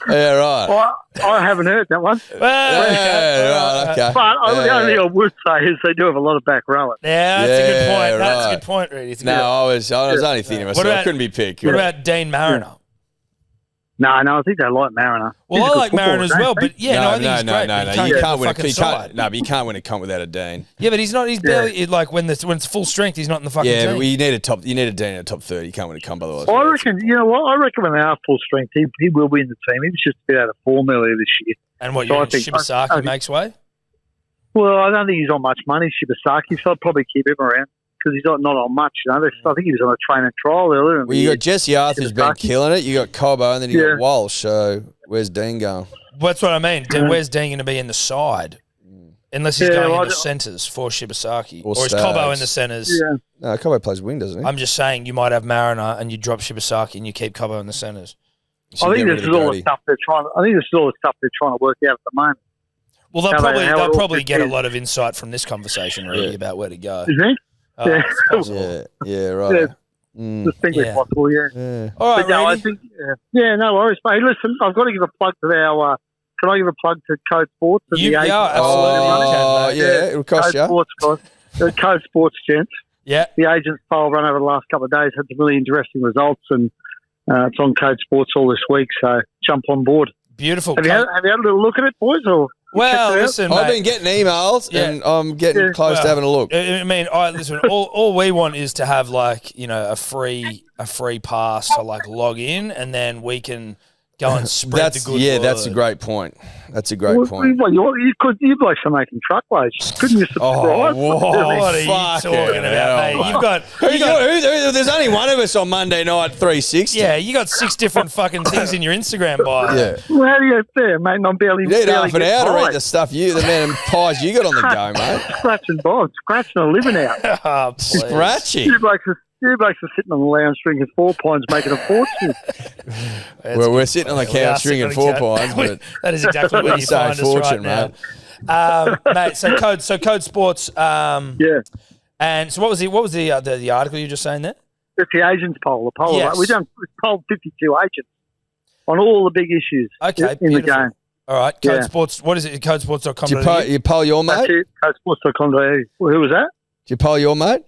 Yeah, right. Well, I haven't heard that one. Yeah, right, okay. But the only thing I would say is they do have a lot of back rowing. Yeah, that's a good Yeah, point. That's a right. good point, Reedy. It's a No, good- I was only thinking to myself. I couldn't be picked. What about Dean Mariner? No, I think they like Mariner. Well, He's a I good like Mariner as footballer, well, don't but yeah, no, I think he's great. but no. he You get can't the win a fucking side. but you can't win a comp without a Dean. Yeah, but he's not. He's barely like when it's full strength. He's not in the fucking Yeah, team. but you need a Dean in the top 30. You can't win a comp otherwise. I reckon. You know what? I reckon when they are full strength, he will be in the team. He was just a bit out of form earlier this year. And what So you I think think- Shibasaki I think- makes way? Well, I don't think he's on much money, Shibasaki, so I'd probably keep him around because he's not on much. I think he was on a train and trial earlier. Well, you got Jesse Arthur's been Shibasaki. killing it. You got Cobbo, and then you Yeah. got Walsh. So where's Dean going? That's what I mean. Where's Dean going to be in the side? Unless he's Yeah, going well, in the centres for Shibasaki. Or Or is Cobbo Stags. in the centres? Yeah. No, Cobbo plays wing, doesn't he? I'm just saying you might have Mariner and you drop Shibasaki and you keep Cobbo in the centres. So I think get this rid is of all Doty. the stuff they're trying. I think this is all the stuff they're trying to work out at the moment. Well, How it they'll all probably fits get a in. lot of insight from this conversation, really, Yeah. about where to go. Is he? Oh, Yeah. it's possible. Yeah, right. Distinctly Yeah. possible. Yeah. Yeah. All right, But no, I Reedy. think. Yeah, no worries. But hey, listen, I've got to give a plug to our. Can I give a plug to Code Sports? And You- the agents? yeah, absolutely. Oh, Right. yeah, it'll cost Code you. Sports, guys. The Code Sports, gents. Yeah. The agents poll run over the last couple of days had some really interesting results, and it's on Code Sports all this week. So jump on board. Beautiful. Have you had a little look at it, boys? Or Well, it out? listen, I've mate. been getting emails Yeah. and I'm getting close Well, to having a look. I mean, listen. All we want is to have like a free pass to like log in, and then we can go and spread the good word. That's a great point. That's a great Well, point. you blokes are making truckloads. Couldn't you subscribe? whoa. What are you Fucking talking about, hell. mate? You've got There's only one of us on Monday night 360. yeah, you got 6 different fucking things in your Instagram bio. Yeah. Well, how do you get there, mate? And I'm barely. You need barely half an get hour to by. eat the man pies you got on the go, mate. Scratching Bob, scratching a living out. Oh, please. Scratchy. You blokes are sitting on the lounge drinking 4 pints, making a fortune. Well, we're sitting on the We are couch sitting drinking on 4 the couch. pints, but That is exactly where you say find us right fortune, now. mate. Mate, so Code Sports. Yeah. And so what was the article you were just saying there? It's the agents poll. The poll. Yes. We polled 52 agents on all the big issues Okay, in the beautiful. game. All right, Code Yeah. Sports. What is it? Codesports.com. Did you poll your That's mate? it. Codesports.com.au. Who was that? Did you poll your mate?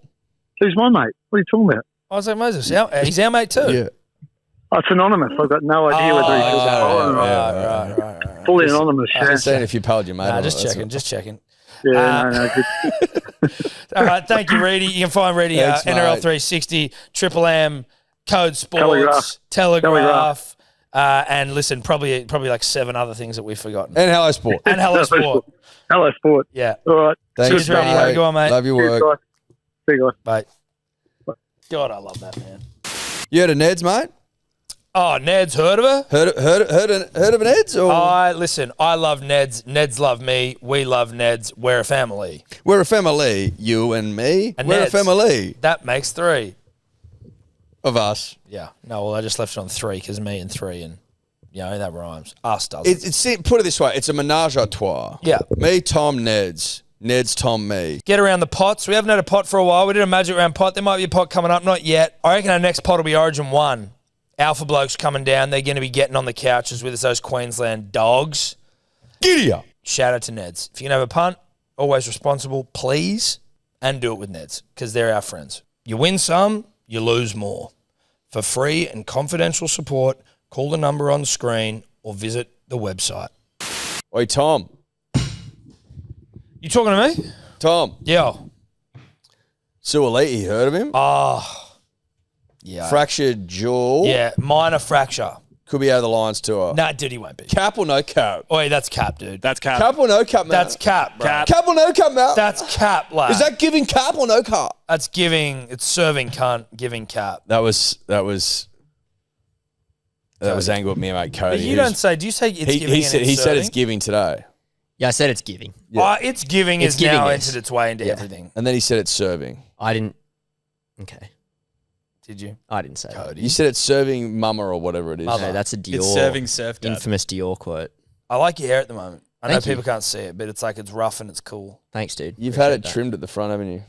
Who's my mate? What are you talking about? I was like, Moses, he's our mate too. Yeah. Oh, it's anonymous. I've got no idea whether he's right. fully anonymous. I'm Yeah, saying if you polled your mate. Nah, or just not, that's checking. yeah no, good. All right, thank you, Reedy. You can find Reedy Thanks, mate. NRL 360, Triple M, Code Sports, Telegraph. Telegraph. And listen, probably like 7 other things that we've forgotten. And Hello Sport. And Hello Sport. Hello, sport. Yeah. All right. Thanks, Cheers, Reedy. Have a good one, mate. Love your Cheers, work. guys. See you guys. Bye. God, I love that, man. You heard of Ned's, mate? Oh, Ned's heard of her? Heard of an Ned's? Or? Listen, I love Ned's. Ned's love me. We love Ned's. We're a family. We're a family, you and me. And We're Ned's. a family That makes 3. of us. Yeah. No, well, I just left it on 3 because me and 3 and, that rhymes. Us does. Put it this way, it's a menage a trois. Yeah. Me, Tom, Ned's. Ned's, Tom, me. Get around the pots. We haven't had a pot for a while. We did a Magic Round pot. There might be a pot coming up. Not yet. I reckon our next pot will be Origin 1. Alpha blokes coming down. They're going to be getting on the couches with us, those Queensland dogs. Giddy up. Shout out to Neds. If you can have a punt, always responsible, please, and do it with Neds because they're our friends. You win some, you lose more. For free and confidential support, call the number on the screen or visit the website. Oi, Tom. You talking to me? Tom. Yeah. Suoliti, heard of him? Oh, yeah. Fractured jaw. Yeah, minor fracture. Could be out of the Lions tour. Nah, dude, he won't be. Cap or no cap? Oi, that's cap, dude. That's cap. Cap or no cap, man? That's cap, bro. Cap or no cap, man? That's cap, lad. Is that giving cap or no cap? That's giving, it's serving cunt, giving cap. That was angry with me, mate, Cody. But you don't say, do you say it's giving He said and it's it's serving? giving today. Yeah, I said it's giving. Yeah. It's giving It's is now giving, yes. entered its way into Yeah. everything. And then he said it's serving. I didn't. Okay. Did you? I didn't say that. You said it's serving mama or whatever it is. Mother. No, that's a Dior. It's serving surf dad. Infamous Dior quote. I like your hair at the moment. I know Thank you. people can't see it, but it's like it's rough and it's cool. Thanks, dude. You've had it Appreciate that. trimmed at the front, haven't you?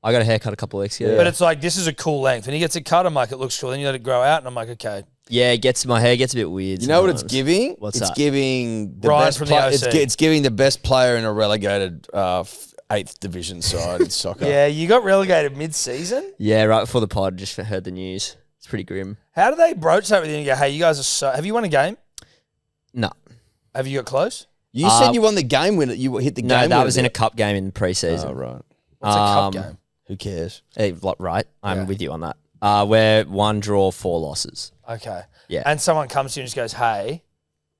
I got a haircut a couple of weeks ago. But it's like, this is a cool length. When he gets it cut, I'm like, it looks cool. Then you let it grow out, and I'm like, okay. Yeah, my hair gets a bit weird. You know what it's sometimes. giving? What's it's that? giving the Ryan best from the player. OC. It's giving the best player in a relegated 8th division side in soccer. Yeah, you got relegated mid-season? Yeah, right before the pod, just heard the news. It's pretty grim. How do they broach that with you and go, hey, you guys are so... Have you won a game? No. Have you got close? You said you won the game winner. You hit the game No, winner. that was in a cup game in pre-season. Oh, right. What's a cup game? Who cares? Right. I'm Yeah. with you on that. We're 1 draw, 4 losses. Okay. Yeah. And someone comes to you and just goes, hey,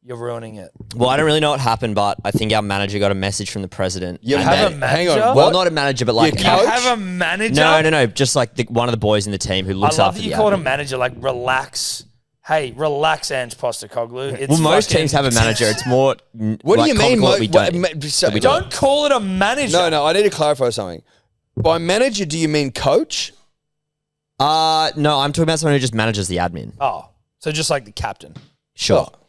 you're ruining it. Well, I don't really know what happened, but I think our manager got a message from the president. You and have then- a manager? Hang on. Well, What? not a manager, but like Your You coach? have a manager? no, just like one of the boys in the team who I looks love after that you the called a admin. manager, like, relax. Hey, relax, Ange Postecoglou. It's Well, most fucking- teams have a manager. It's more. What do you mean? What we don't. So- we don't. Don't call it a manager. No, I need to clarify something. By manager, do you mean coach? No, I'm talking about someone who just manages the admin. Oh, so just like the captain. Sure, Oh.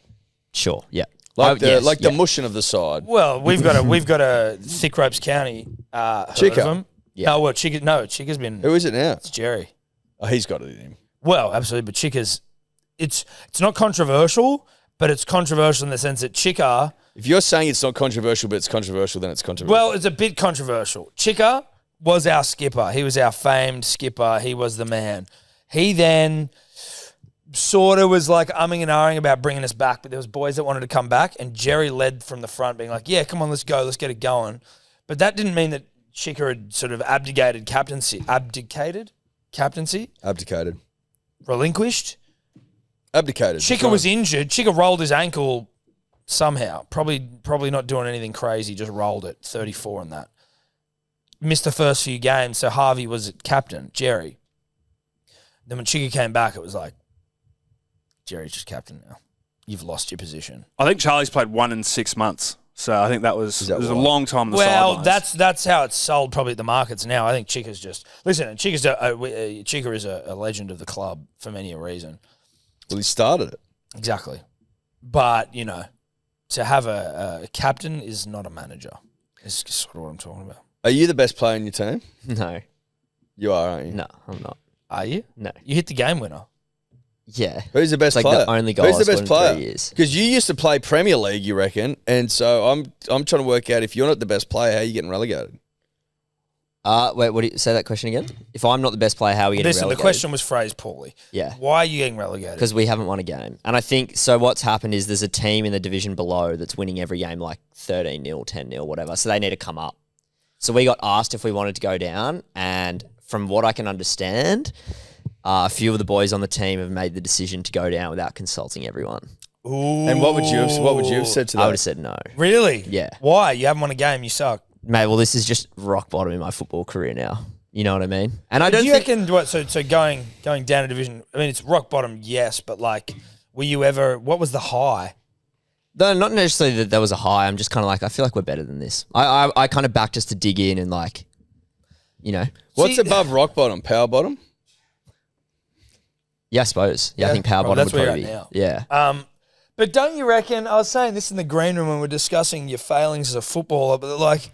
sure, yeah. Like the yes, like yeah. the mushing of the side. Well, we've got a Thick Ropes County. Heard Chica. of him? Yeah. No, well, Chica's been. Who is it now? It's Jerry. Oh, he's got it in him. Well, absolutely, but Chica's. It's not controversial, but it's controversial in the sense that Chica. If you're saying it's not controversial, but it's controversial, then it's controversial. Well, it's a bit controversial. Chica was our skipper. He was our famed skipper. He was the man. He then sort of was like umming and ahhing about bringing us back, but there was boys that wanted to come back, and Jerry led from the front, being like, yeah, come on, let's go, let's get it going. But that didn't mean that Chica had sort of abdicated captaincy. Relinquished. Abdicated. Chica was injured. Chica rolled his ankle somehow. Probably not doing anything crazy, just rolled it, 34 and that. Missed the first few games, so Harvey was captain, Jerry. Then when Chica came back, it was like, Jerry's just captain now. You've lost your position. I think Charlie's played 1 in 6 months. So I think that was a long time on the sidelines. sidelines. That's how it's sold probably at the markets now. I think Chica's just... Listen, Chica is a legend of the club for many a reason. Well, he started it. Exactly. But, you know, to have a captain is not a manager. Is sort of what I'm talking about. Are you the best player in your team? No. You are, aren't you? No, I'm not. Are you? No. You hit the game winner. Yeah. Who's the best It's player? like the only goal Who's I the scored best in player? 3 years. Because you used to play Premier League, you reckon, and so I'm trying to work out if you're not the best player, how are you getting relegated? Wait, what do you say that question again? If I'm not the best player, how are we getting Listen, relegated? the question was phrased poorly. Yeah. Why are you getting relegated? Because we haven't won a game. And I think, so what's happened is there's a team in the division below that's winning every game like 13-0, 10-0, whatever. So they need to come up. So we got asked if we wanted to go down, and from what I can understand, a few of the boys on the team have made the decision to go down without consulting everyone. Ooh. And what would you have said to that? I would have said no. Really? Yeah. Why? You haven't won a game. You suck. Mate, well, this is just rock bottom in my football career now. You know what I mean? And I Do don't you think... reckon what? So going down a division. I mean, it's rock bottom, yes, but like, were you ever? What was the high? No, not necessarily that there was a high. I'm just kind of like, I feel like we're better than this. I kind of backed us to dig in and like, you know. What's above rock bottom? Power bottom? Yeah, I suppose. Yeah, I think power well, bottom that's would where probably be. you're at Yeah. But don't you reckon? I was saying this in the green room when we're discussing your failings as a footballer, but like,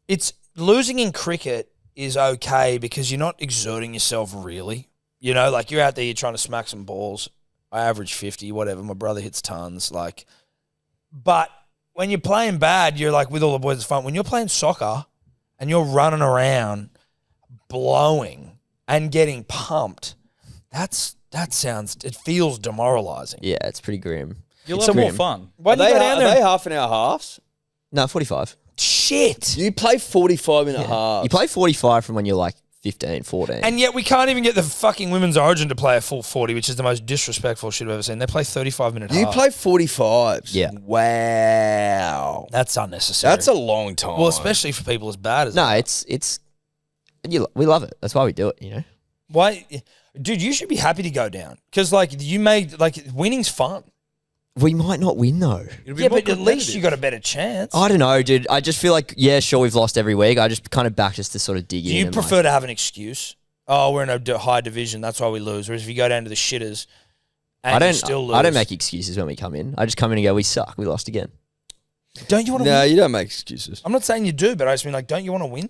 it's losing in cricket is okay because you're not exerting yourself really. You know, like you're out there, you're trying to smack some balls. I average 50, whatever. My brother hits tons. Like, but when you're playing bad, you're like with all the boys, it's fun. When you're playing soccer and you're running around, blowing and getting pumped, it feels demoralizing. Yeah, it's pretty grim. You'll It's have more grim. fun. Why do you go down Are there? they half an hour halves? No, 45. Shit. You play 45-minute halves. You play 45 from when you're like 15, 14. And yet we can't even get the fucking women's origin to play a full 40, which is the most disrespectful shit I've ever seen. They play 35-minute You half. play 45s? Yeah. Wow. That's unnecessary. That's a long time. well, especially for people as bad as no, that. we love it. That's why we do it, you know? Why? Dude, you should be happy to go down. Because, like, winning's fun. We might not win, though. Yeah, but at least you got a better chance. I don't know, dude. I just feel like, yeah, sure, we've lost every week. I just kind of backed us to sort of dig in. Do you and, prefer to have an excuse? Oh, we're in a high division, that's why we lose. Whereas if you go down to the shitters and you still lose. I don't make excuses when we come in. I just come in and go, we suck. We lost again. Don't you want to No, win? you don't make excuses. I'm not saying you do, but I just mean, like, don't you want to win?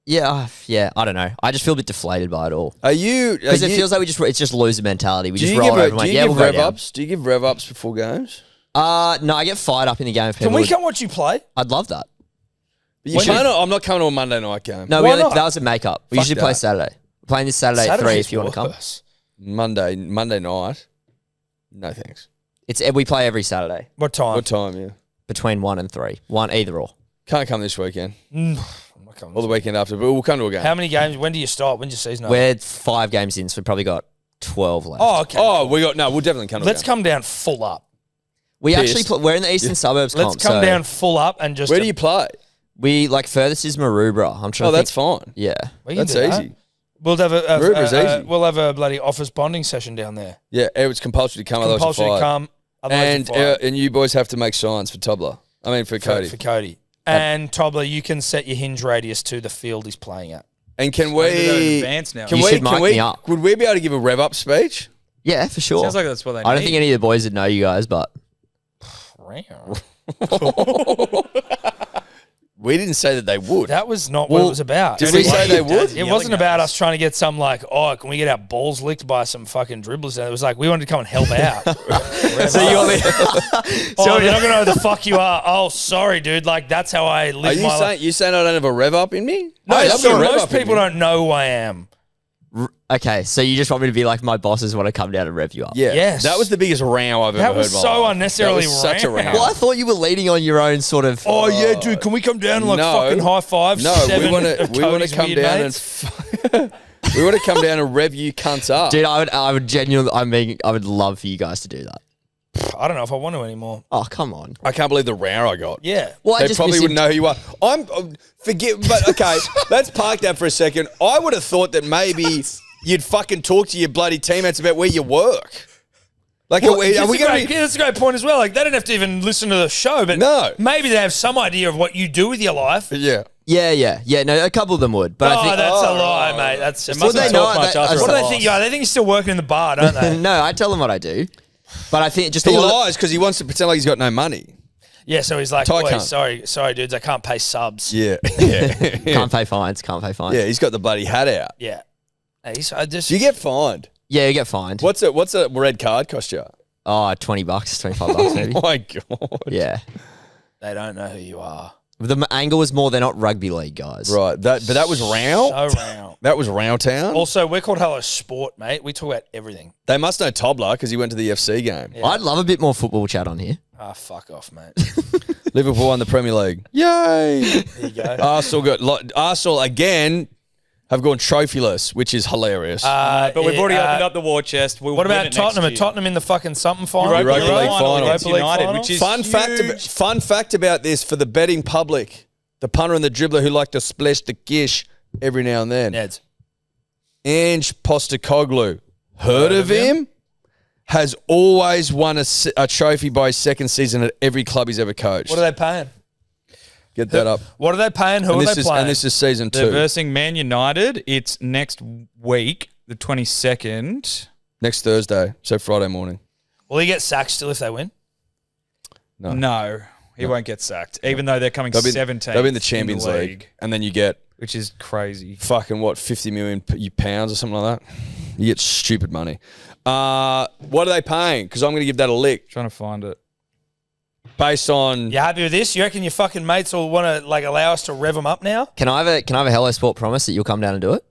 Yeah, I don't know. I just feel a bit deflated by it all. Are you... Because it feels like it's just loser mentality. We Do just you roll give, over a, and do went, you yeah, give we'll go rev down. ups? Do you give rev ups before games? No, I get fired up in the game. If Can people we come watch you play? I'd love that. But you can't, I'm not coming to a Monday night game. No, Why not? that was a make-up. We Fuck usually play that. Saturday. We're playing this Saturday at 3 if you want to come. worse. Monday night. No thanks. We play every Saturday What time? What time? Yeah. between 1 and 3. One, either or. Can't come this weekend I'm not coming. or the weekend after, but we'll come to a game. How many games? When do you start? When's your season over? We're 5 games in, so we've probably got 12 left. Oh, okay. Oh, we'll definitely come to Let's a game. come down full up. we pissed. actually we're in the eastern suburbs. Let's comp, come so down full up and just. Where do you play? We furthest is Maroubra. I'm trying. Oh, to that's think. fine. Yeah. We can That's do that. easy. We'll have Maroubra's easy. we'll have a bloody office bonding session down there. Yeah, it's compulsory to come, otherwise you're Compulsory to fired. come. Otherwise you're fired. And you boys have to make signs for Tobler. I mean, for Cody. For Cody. And Tobler, you can set your hinge radius to the field he's playing at. And can I do that in we... advance now. Can You we, should mic can we, me up. Would we be able to give a rev up speech? Yeah, for sure. Sounds like that's what they need. I don't think any of the boys would know you guys, but We didn't say that they would. That was not what it was about. Did we say they would? It wasn't about us trying to get some like, oh, can we get our balls licked by some fucking dribblers? And it was like, we wanted to come and help out. so you want me? Oh, they're not going to know who the fuck you are. Oh, sorry, dude. Like, that's how I Are live you my saying life. I don't have a rev up in me? No, Hey, that'd be a rev most up in people me. don't know who I am. Okay, so you just want me to be like, my bosses want to come down and rev you up? Yeah. Yes. That was the biggest row I've ever That heard. was in my so life. unnecessarily That was such a row. round. Well, I thought you were leading on your own sort of. Oh yeah, dude. Can we come down and like No. fucking high five? No, seven we want of to Cody's come weird down mates? and we want to come down and rev you cunts up. Dude, I would genuinely, I would love for you guys to do that. I don't know if I want to anymore. Oh, come on. I can't believe the row I got. Yeah. Well, I They just probably miss wouldn't know who you are. But okay, let's park that for a second. I would have thought that maybe you'd fucking talk to your bloody teammates about where you work. Like, are we going to be... That's a great point as well. Like, they don't have to even listen to the show, but No. maybe they have some idea of what you do with your life. Yeah. Yeah. No, a couple of them would, but I think That's a lie, mate. That's just Well, they they know talk much that- after what do a they loss. think? Yeah, they think you're still working in the bar, don't they? no, I tell them what I do. But I think just He a lot of- lies because he wants to pretend like he's got no money. Yeah, so he's like, Ty "Boys, cunt. sorry, dudes, I can't pay subs." Yeah. Yeah. can't pay fines. Yeah, he's got the bloody hat out. Yeah. I just Do you get fined? Yeah, you get fined. What's a red card cost you? Oh, $20, $25 maybe. Oh my God. Yeah. they don't know who you are. The angle was more they're not rugby league guys. Right. But that was row? So round. That was Row Town? Also, we're called Hello Sport, mate. We talk about everything. They must know Tobler because he went to the FC game. Yeah. I'd love a bit more football chat on here. Ah, fuck off, mate. Liverpool won the Premier League. Yay! There you go. Arsenal again have gone trophyless, which is hilarious. But we've already opened up the war chest. We'll What win about it Tottenham? Are next year. Tottenham in the fucking something final? Europa League final. against Europa League United, final? which is Fun fact about this for the betting public: the punter and the dribbler who like to splash the gish every now and then. Neds. Ange Postecoglou, heard of him? Has always won a trophy by his second season at every club he's ever coached. What are they paying? Get that up. What are they paying? Who And are this they is playing? and this is season They're 2. versing Man United. It's next week, the 22nd. Next Thursday, so Friday morning. Will he get sacked still if they win? No. No, he won't get sacked, even though they're coming They'll be, 17th. they'll be in the Champions League, and then you get which is crazy. fucking what, 50 million pounds or something like that. You get stupid money. What are they paying? Because I'm going to give that a lick Trying to find it. based on. You happy with this? You reckon your fucking mates will want to like allow us to rev them up now? Can I have a Hello Sport promise that you'll come down and do it?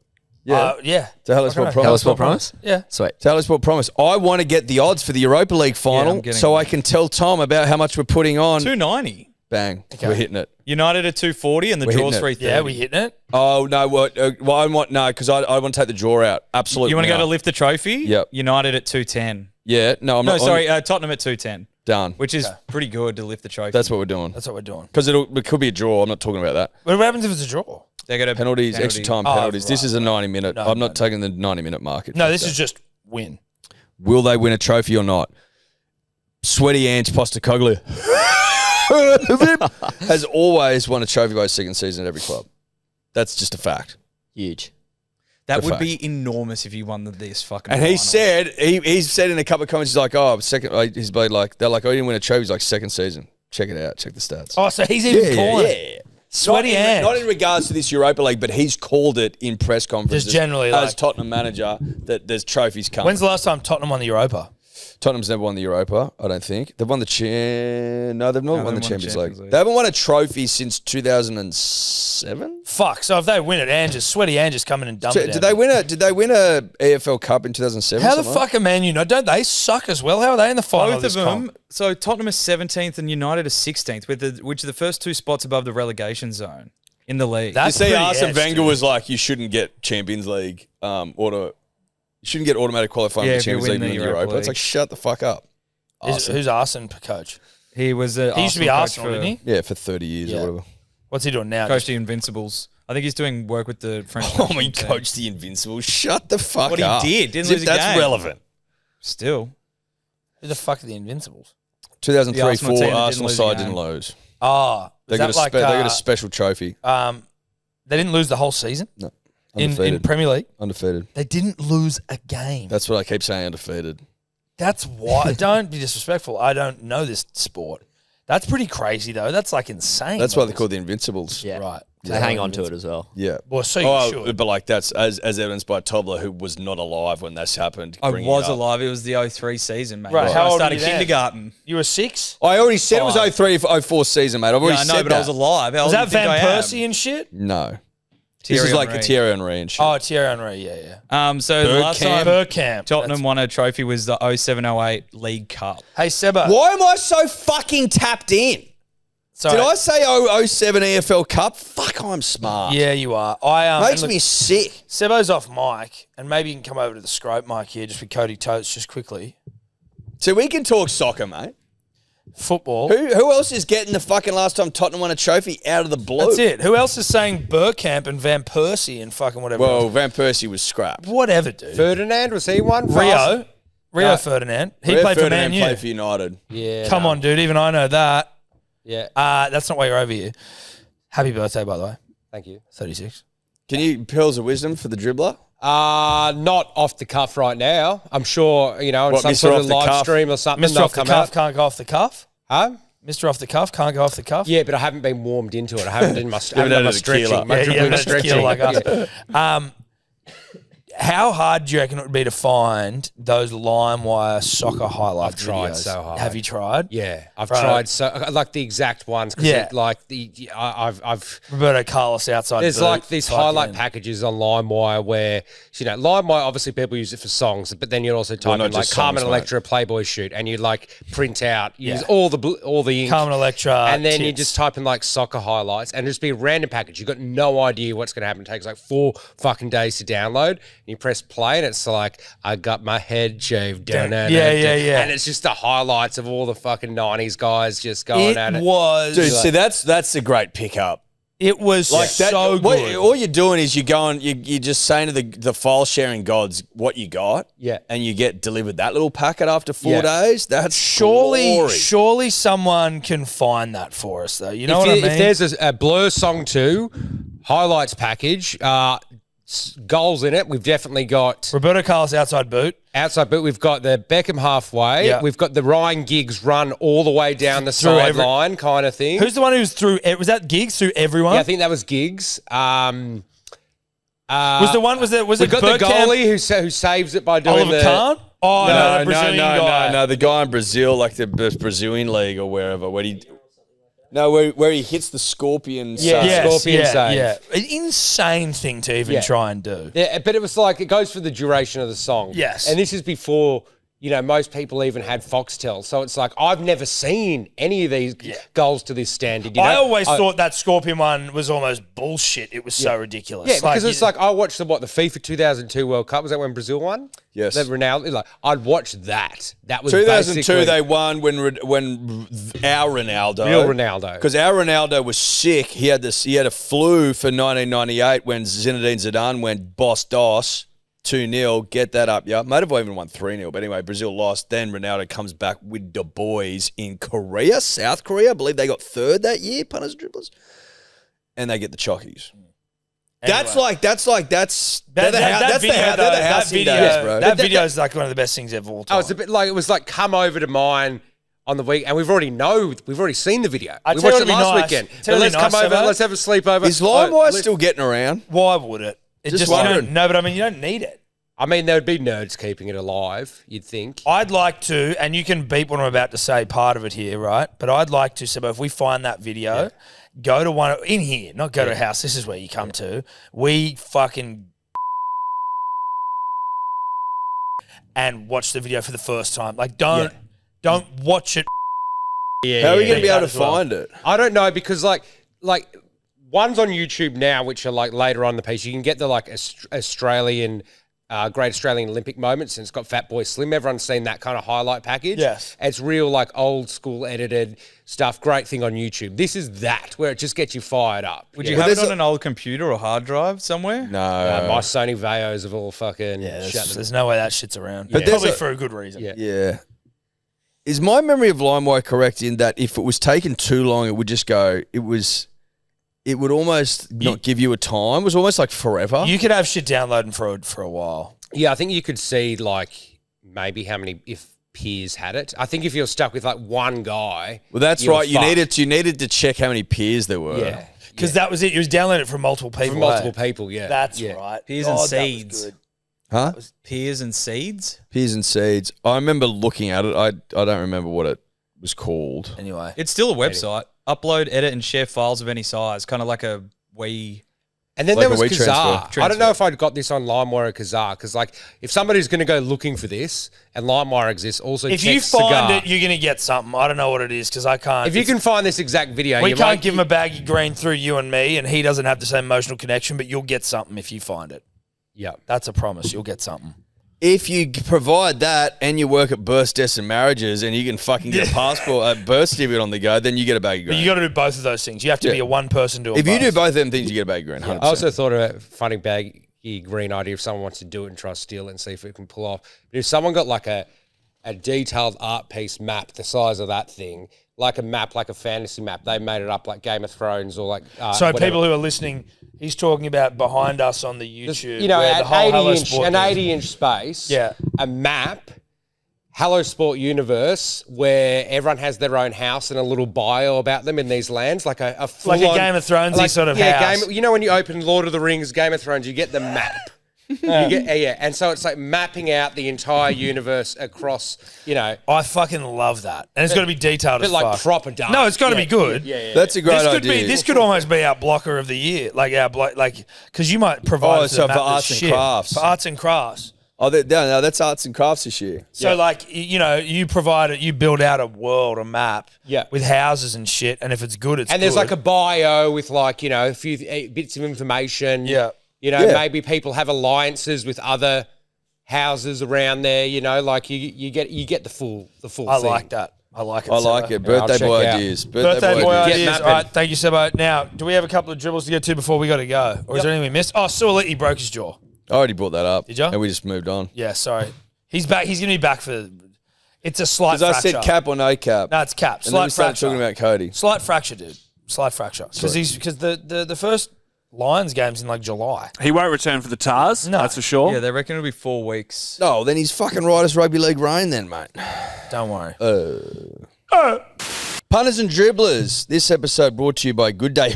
Yeah. It's a Hello Sport Okay. promise. Hello Sport promise? Yeah. Sweet. It's a Hello Sport promise. I want to get the odds for the Europa League final getting so it. I can tell Tom about how much we're putting on. 290. Bang. We're hitting it. United at 240 and the We're draw's hitting it. 330. Yeah, we hitting it. Oh, no. Well, I want, no, because I want to take the draw out. Absolutely. You want to go to lift the trophy? Yep. United at 210. Yeah. No, I'm No, not. sorry, Tottenham at 210, Done. which is pretty good to lift the trophy. That's what we're doing. That's what we're doing. Because it could be a draw. I'm not talking about that. What happens if it's a draw? They got a Penalties, penalty. extra time Oh, penalties. This right, is a 90-minute. No, I'm not taking the 90-minute market. No, this is just win. Will they win a trophy or not? Sweaty Ange Postecoglou has always won a trophy by his second season at every club. That's just a fact. Huge. That The would fact. be enormous if you won this fucking And final. he said he's said in a couple of comments, he's like, oh, second. He's like, they're like, oh, he didn't win a trophy. He's like, second season. Check it out. Check the stats. Oh, so he's even calling it. Sweaty not Ange. not in regards to this Europa League, but he's called it in press conferences. Just generally, as like- Tottenham manager, that there's trophies coming. When's the last time Tottenham won the Europa? Tottenham's never won the Europa, I don't think. They've won the No, they've not won the they Champions won League. Champions League. They haven't won a trophy since 2007. Fuck. So if they win it, Sweaty Ange is coming and dumping it. Did they win a AFL Cup in 2007? How the something like fuck are Man U? No, don't they suck as well? How are they in the final? Both of this them. comp? So Tottenham is 17th and United is 16th, which are the first two spots above the relegation zone in the league. That's You see, pretty Arsene edge, Wenger dude. was like, you shouldn't get Champions League You shouldn't get automatic qualifying Yeah, for if you Champions win League the and the Europa Europa. It's League. like, shut the fuck up. Who's Arsene coach? he was. He used to be Arsenal, didn't he? Yeah, for 30 years Yeah. or whatever. What's he doing now? Coached the Invincibles. I think he's doing work with the French. Oh, national he team. coached the Invincibles. Shut the fuck What he up. did, didn't As if lose a that's game. relevant. Still. Who the fuck are the Invincibles? 2003-4 The Arsenal team that didn't Arsenal lose a side game. didn't lose. Oh, They got a special trophy. they didn't lose the whole season No, in undefeated. Premier League. Undefeated. They didn't lose a game. That's what I keep saying. Undefeated. That's why. Don't be disrespectful. I don't know this sport. That's pretty crazy though. That's like insane. That's why they're called the Invincibles. Yeah. Right. They hang on to it as well. Yeah. Well, so you should. But like that's as evidenced by Tobler, who was not alive when this happened. I bringing was it up. alive. It was the 03 season, mate. Right, how I old started were you then? kindergarten. You were 6? I already said it was Five. 03-04 season, mate. I've already Yeah, I know, said but that. I was alive. How Was old that do you think Van I am? Persie and shit? No. This is Thierry like Henry. a Thierry Henry and shit. Oh, Thierry Henry, yeah. So the last time Bergkamp. Tottenham won a trophy was the 07-08 League Cup. Hey, Sebbo. Why am I so fucking tapped in? Sorry. Did I say 007 EFL Cup? Fuck, I'm smart. Yeah, you are. Makes me sick. Sebbo's off mic, and maybe you can come over to the scrope mic here just with Cody Totes just quickly. So we can talk soccer, mate. Football. Who else is getting the fucking last time Tottenham won a trophy out of the blue? That's it. Who else is saying Bergkamp and Van Persie and fucking whatever? Well, else? Van Persie was scrapped. Whatever, dude. Ferdinand, was he one? Rio Ferdinand. He Rio played for Ferdinand Man U. played for United. Yeah. Come on, dude. Even I know that. Yeah. That's not why you're over here. Happy birthday, by the way. Thank you. 36. Can you pearls of wisdom for the dribbler? Not off the cuff right now. I'm sure, on What, some Mr. sort Off of the live cuff? stream or something. Mr. they'll Off the come cuff out. can't go off the cuff. Huh? Mr. Off the cuff can't go off the cuff. Yeah, but I haven't been warmed into it. I haven't done my, haven't done my had a tequila. stretching. My dribbling that's stretching. tequila like us. Yeah. How hard do you reckon it would be to find those Limewire soccer highlights? I've tried videos? so hard. Have you tried? Yeah, I've Right. tried like the exact ones. Cause Yeah. I've Roberto Carlos outside. there's boot, like these fucking- highlight packages on LimeWire where LimeWire obviously people use it for songs, but then you also type not in like just Carmen songs, Electra Playboy shoot, and you like print out, use Yeah. all the ink, Carmen Electra, and then you tits. just type in like soccer highlights, and just be a random package. You've got no idea what's going to happen. It takes like 4 fucking days to download. And you press play, and it's like I got my head shaved down. Yeah. And it's just the highlights of all the fucking 90s guys just going at It it. was. Dude, see, that's a great pickup. It was Like that, so good. all you're doing is you're just saying to the file sharing gods what you got. Yeah. And you get delivered that little packet after 4 Yeah. days. That's Surely, glory. surely someone can find that for us, though. You know what I mean? If there's a Blur Song 2 highlights package, goals in it, we've definitely got Roberto Carlos outside boot. outside, but we've got the Beckham halfway. Yeah. We've got the Ryan Giggs run all the way down the Through every- sideline kind of thing. Who's the one who's through? Was that Giggs through everyone? Yeah, I think that was Giggs. was the one? Was it? Was we it got the Bergkamp? goalie who saves it by doing Oliver the Kahn? Oh no, the Brazilian guy. no. The guy in Brazil, like the Brazilian league or wherever, where he hits the scorpion. Yeah. save. Yes, Scorpion yeah, save. yeah. An insane thing to even Yeah. try and do. Yeah, but it was like it goes for the duration of the song. Yes. And this is before, most people even had Foxtel. So it's like I've never seen any of these goals to this standard. I always thought that Scorpion one was almost bullshit. It was so ridiculous. Yeah, because it's like I watched the FIFA 2002 World Cup. Was that when Brazil won? Yes. That Ronaldo. Like I'd watch that. That was 2002, basically they won when our Ronaldo, real Ronaldo. because our Ronaldo was sick. He had a flu for 1998 when Zinedine Zidane went boss dos 2-0. Get that up, yeah. Might have even won 3-0, but anyway, Brazil lost. Then Ronaldo comes back with the boys in Korea, South Korea. I believe they got third that year, punters, dribblers, and they get the chockies. That's the housing days, bro. That video is like one of the best things ever all time. Oh, it's a bit like it was like come over to mine on the week, and we've already seen the video. I We tell you watched it what'd be last nice. weekend. Tell But you let's what'd be come nice, over. Sebbo. Let's have a sleepover. Is LimeWire still getting around? Why would it? It Just just you wondering. don't, no, but I mean, you don't need it. I mean, there would be nerds keeping it alive. You'd think. I'd like to, and you can beep what I'm about to say, part of it here, right? But I'd like to, Sebbo, if we find that video, go to one in here, not go to a house. This is where you come to. We fucking and watch the video for the first time. Like, don't watch it. How are we going to be able to as well. find it? I don't know because like one's on YouTube now, which are like later on the piece. You can get the like Australian. Great Australian Olympic moments, and it's got Fat Boy Slim. Everyone's seen that kind of highlight package. Yes. It's real, like, old school edited stuff. Great thing on YouTube. This is that, where it just gets you fired up. Would you have it on an old computer or hard drive somewhere? No. My Sony Vaos have all fucking shut them. There's no way that shit's around. But But there's probably a- for a good reason. Yeah. Yeah. Is my memory of LimeWire correct in that if it was taken too long, it would just go, it would almost not give you a time? It was almost like forever. You could have shit downloading for a while. Yeah, I think you could see, like, maybe how many, if peers had it. I think if you're stuck with, like, one guy. Well, that's you're right. You fucked. needed to check how many peers there were. Yeah. Because that was it. You was downloading it from multiple people. From multiple eh? people, yeah. That's Yeah. right. Peas and God, that was seeds. good. Huh? Pears and seeds? Peers and seeds. I remember looking at it. I don't remember what it was called. Anyway. It's still a website. Upload, edit, and share files of any size. Kind of like a Wii And then Like there a was wheat Kazaa. transfer. I don't know if I'd got this on Limewire or Kazaa because, like, if somebody's going to go looking for this and Limewire exists, also If check you find Cigar. it, you're going to get something. I don't know what it is because I can't. If you can find this exact video, we you can't might give him a baggy green through you and me, and he doesn't have the same emotional connection, but you'll get something if you find it. Yeah. That's a promise. You'll get something. If you provide that and you work at Births, Deaths and Marriages and you can fucking get a passport, a birth certificate on the go, then you get a baggy But green. you got to do both of those things. You have to be a one person doing If you do both. both of them things, you get a baggy green. 100%. I also thought of a funny baggy green idea if someone wants to do it and try to steal it and see if it can pull off. But if someone got like a detailed art piece map the size of that thing, like a map, like a fantasy map, they made it up like Game of Thrones or like. So whatever. people who are listening, he's talking about behind us on the YouTube. Just, you know, where the at whole Hello 80 inch, Sport an is. 80-inch space, Yeah. a map, Hello Sport universe, where everyone has their own house and a little bio about them in these lands, like a full Like a Game of Thrones-y sort of house. you know when you open Lord of the Rings, Game of Thrones, you get the map. You get, and so it's like mapping out the entire universe across, you know, I fucking love that, and it's got to be detailed but as like fuck. proper dark. No, it's got to Yeah, be good. Yeah. That's a great This could idea. be. This could almost be our blocker of the year, like our because you might provide. Oh, us with so a map for that's arts and shit. crafts. For arts and crafts. Oh, no, that's arts and crafts this year. So like you know, you provide it, you build out a world, a map, Yeah. with houses and shit, and if it's good, it's And there's good. like a bio with like, you know, a few bits of information. Yeah. You know, Yeah. maybe people have alliances with other houses around there, you know, like you get the full I thing. like that. I like it. I like Sebbo. it. I'll Birthday check boy out. ideas. Birthday boy ideas. ideas. Get All right, mapping. thank you, Sebbo. Now, do we have a couple of dribbles to get to before we got to go, or is there anything we missed? Oh, Suoliti broke his jaw. I already brought that up. Did ya? And we just moved on. Yeah, sorry. He's back. He's going to be back for. It's a slight Because I fracture. said cap or no cap. No, it's cap. and then Slight we started fracture. talking about Cody. Slight fracture, dude. Slight fracture. Because the first Lions game's in like July. He won't return for the Tars, No. that's for sure. Yeah, they reckon it'll be 4 weeks. No, then he's fucking right as rugby league rain then, mate. Don't worry. Punters and dribblers. This episode brought to you by Good Day.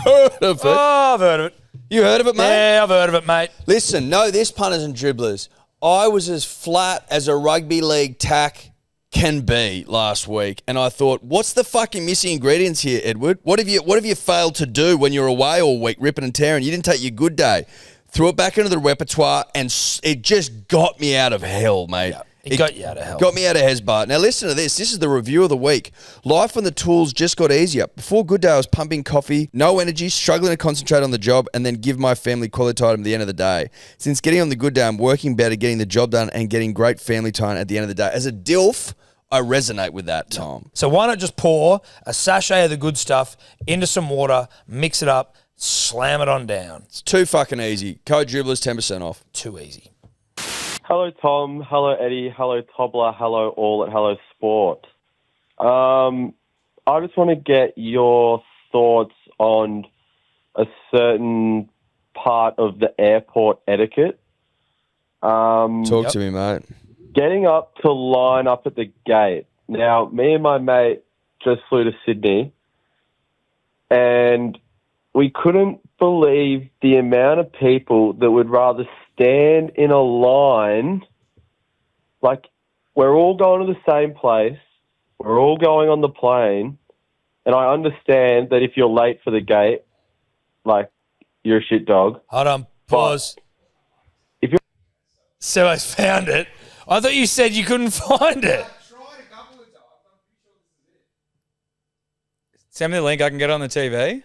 Heard of it? Oh, I've heard of it. You heard of it, mate? Yeah, I've heard of it, mate. Listen, know this, punters and dribblers. I was as flat as a rugby league tack can be last week, and I thought, what's the fucking missing ingredients here, Edward? What have you failed to do when you're away all week, ripping and tearing? You didn't take your good day. Threw it back into the repertoire, and it just got me out of hell, mate. Yeah, it got you out of hell. Got me out of Hesbar. Now listen to this. This is the review of the week. Life on the tools just got easier. Before Good Day, I was pumping coffee, no energy, struggling to concentrate on the job, and then give my family quality time at the end of the day. Since getting on the Good Day, I'm working better, getting the job done, and getting great family time at the end of the day. As a DILF, I resonate with that, Tom. So why not just pour a sachet of the good stuff into some water, mix it up, slam it on down? It's too fucking easy. Code Dribblers, 10% off. Too easy. Hello, Tom. Hello, Eddie. Hello, Tobler. Hello, all at Hello Sport. I just want to get your thoughts on a certain part of the airport etiquette. Talk to me, mate. Getting up to line up at the gate. Now, me and my mate just flew to Sydney, and we couldn't believe the amount of people that would rather stand in a line. Like, we're all going to the same place, we're all going on the plane, and I understand that if you're late for the gate, like, you're a shit dog. Hold on. Pause. If you're So I found it. I thought you said you couldn't find it. Send me the link. I can get it on the TV.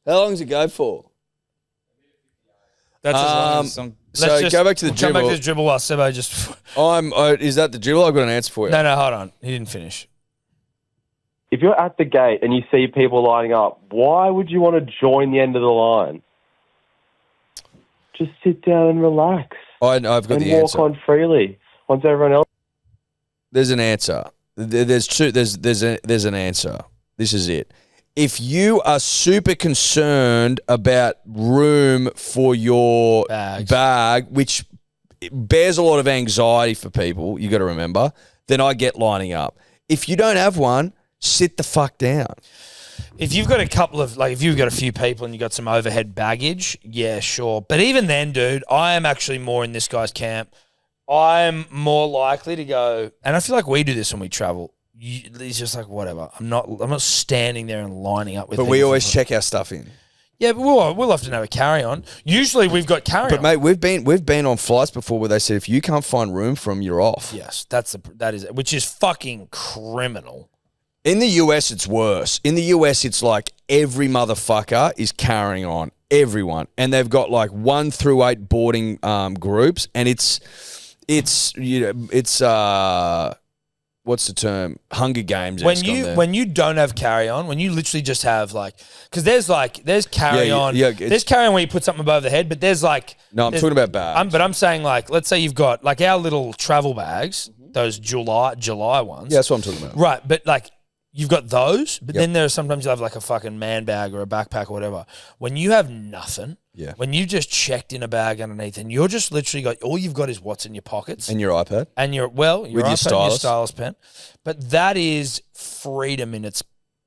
How long does it go for? That's as long as it's on. So go back to the Come dribble. back to the dribble while Sebbo just... Is that the dribble? I've got an answer for you. No, hold on. He didn't finish. if you're at the gate and you see people lining up, why would you want to join the end of the line? Just sit down and relax. I've got and the walk answer. on freely once everyone else. There's an answer. There's two. There's an answer. This is it. If you are super concerned about room for your bag, which bears a lot of anxiety for people, you got to remember, then I get lining up. If you don't have one, sit the fuck down. If you've got a couple of, like, if you've got a few people and you've got some overhead baggage, yeah, sure. But even then, dude, I am actually more in this guy's camp. I'm more likely to go, and I feel like we do this when we travel. It's just like, whatever. I'm not standing there and lining up with But people. we always check our stuff in. Yeah, but we'll often have a carry-on. Usually we've got carry-on. But mate, we've been on flights before where they said if you can't find room for them, you're off. Yes, that is which is fucking criminal. In the US, it's worse. In the US, it's like every motherfucker is carrying on. Everyone. And they've got like 1 through 8 boarding groups, and it's what's the term? Hunger Games. When you don't have carry on, when you literally just have like, because there's carry on. Yeah, there's carry on where you put something above the head, but there's like. No, I'm talking about bags. But I'm saying like, let's say you've got like our little travel bags, those July ones. Yeah, that's what I'm talking about. Right, but like. You've got those, but then there are sometimes you'll have like a fucking man bag or a backpack or whatever. When you have nothing, when you just checked in a bag underneath and you're just literally got, all you've got is what's in your pockets. And your iPad. And your iPad and your stylus pen. But that is freedom in its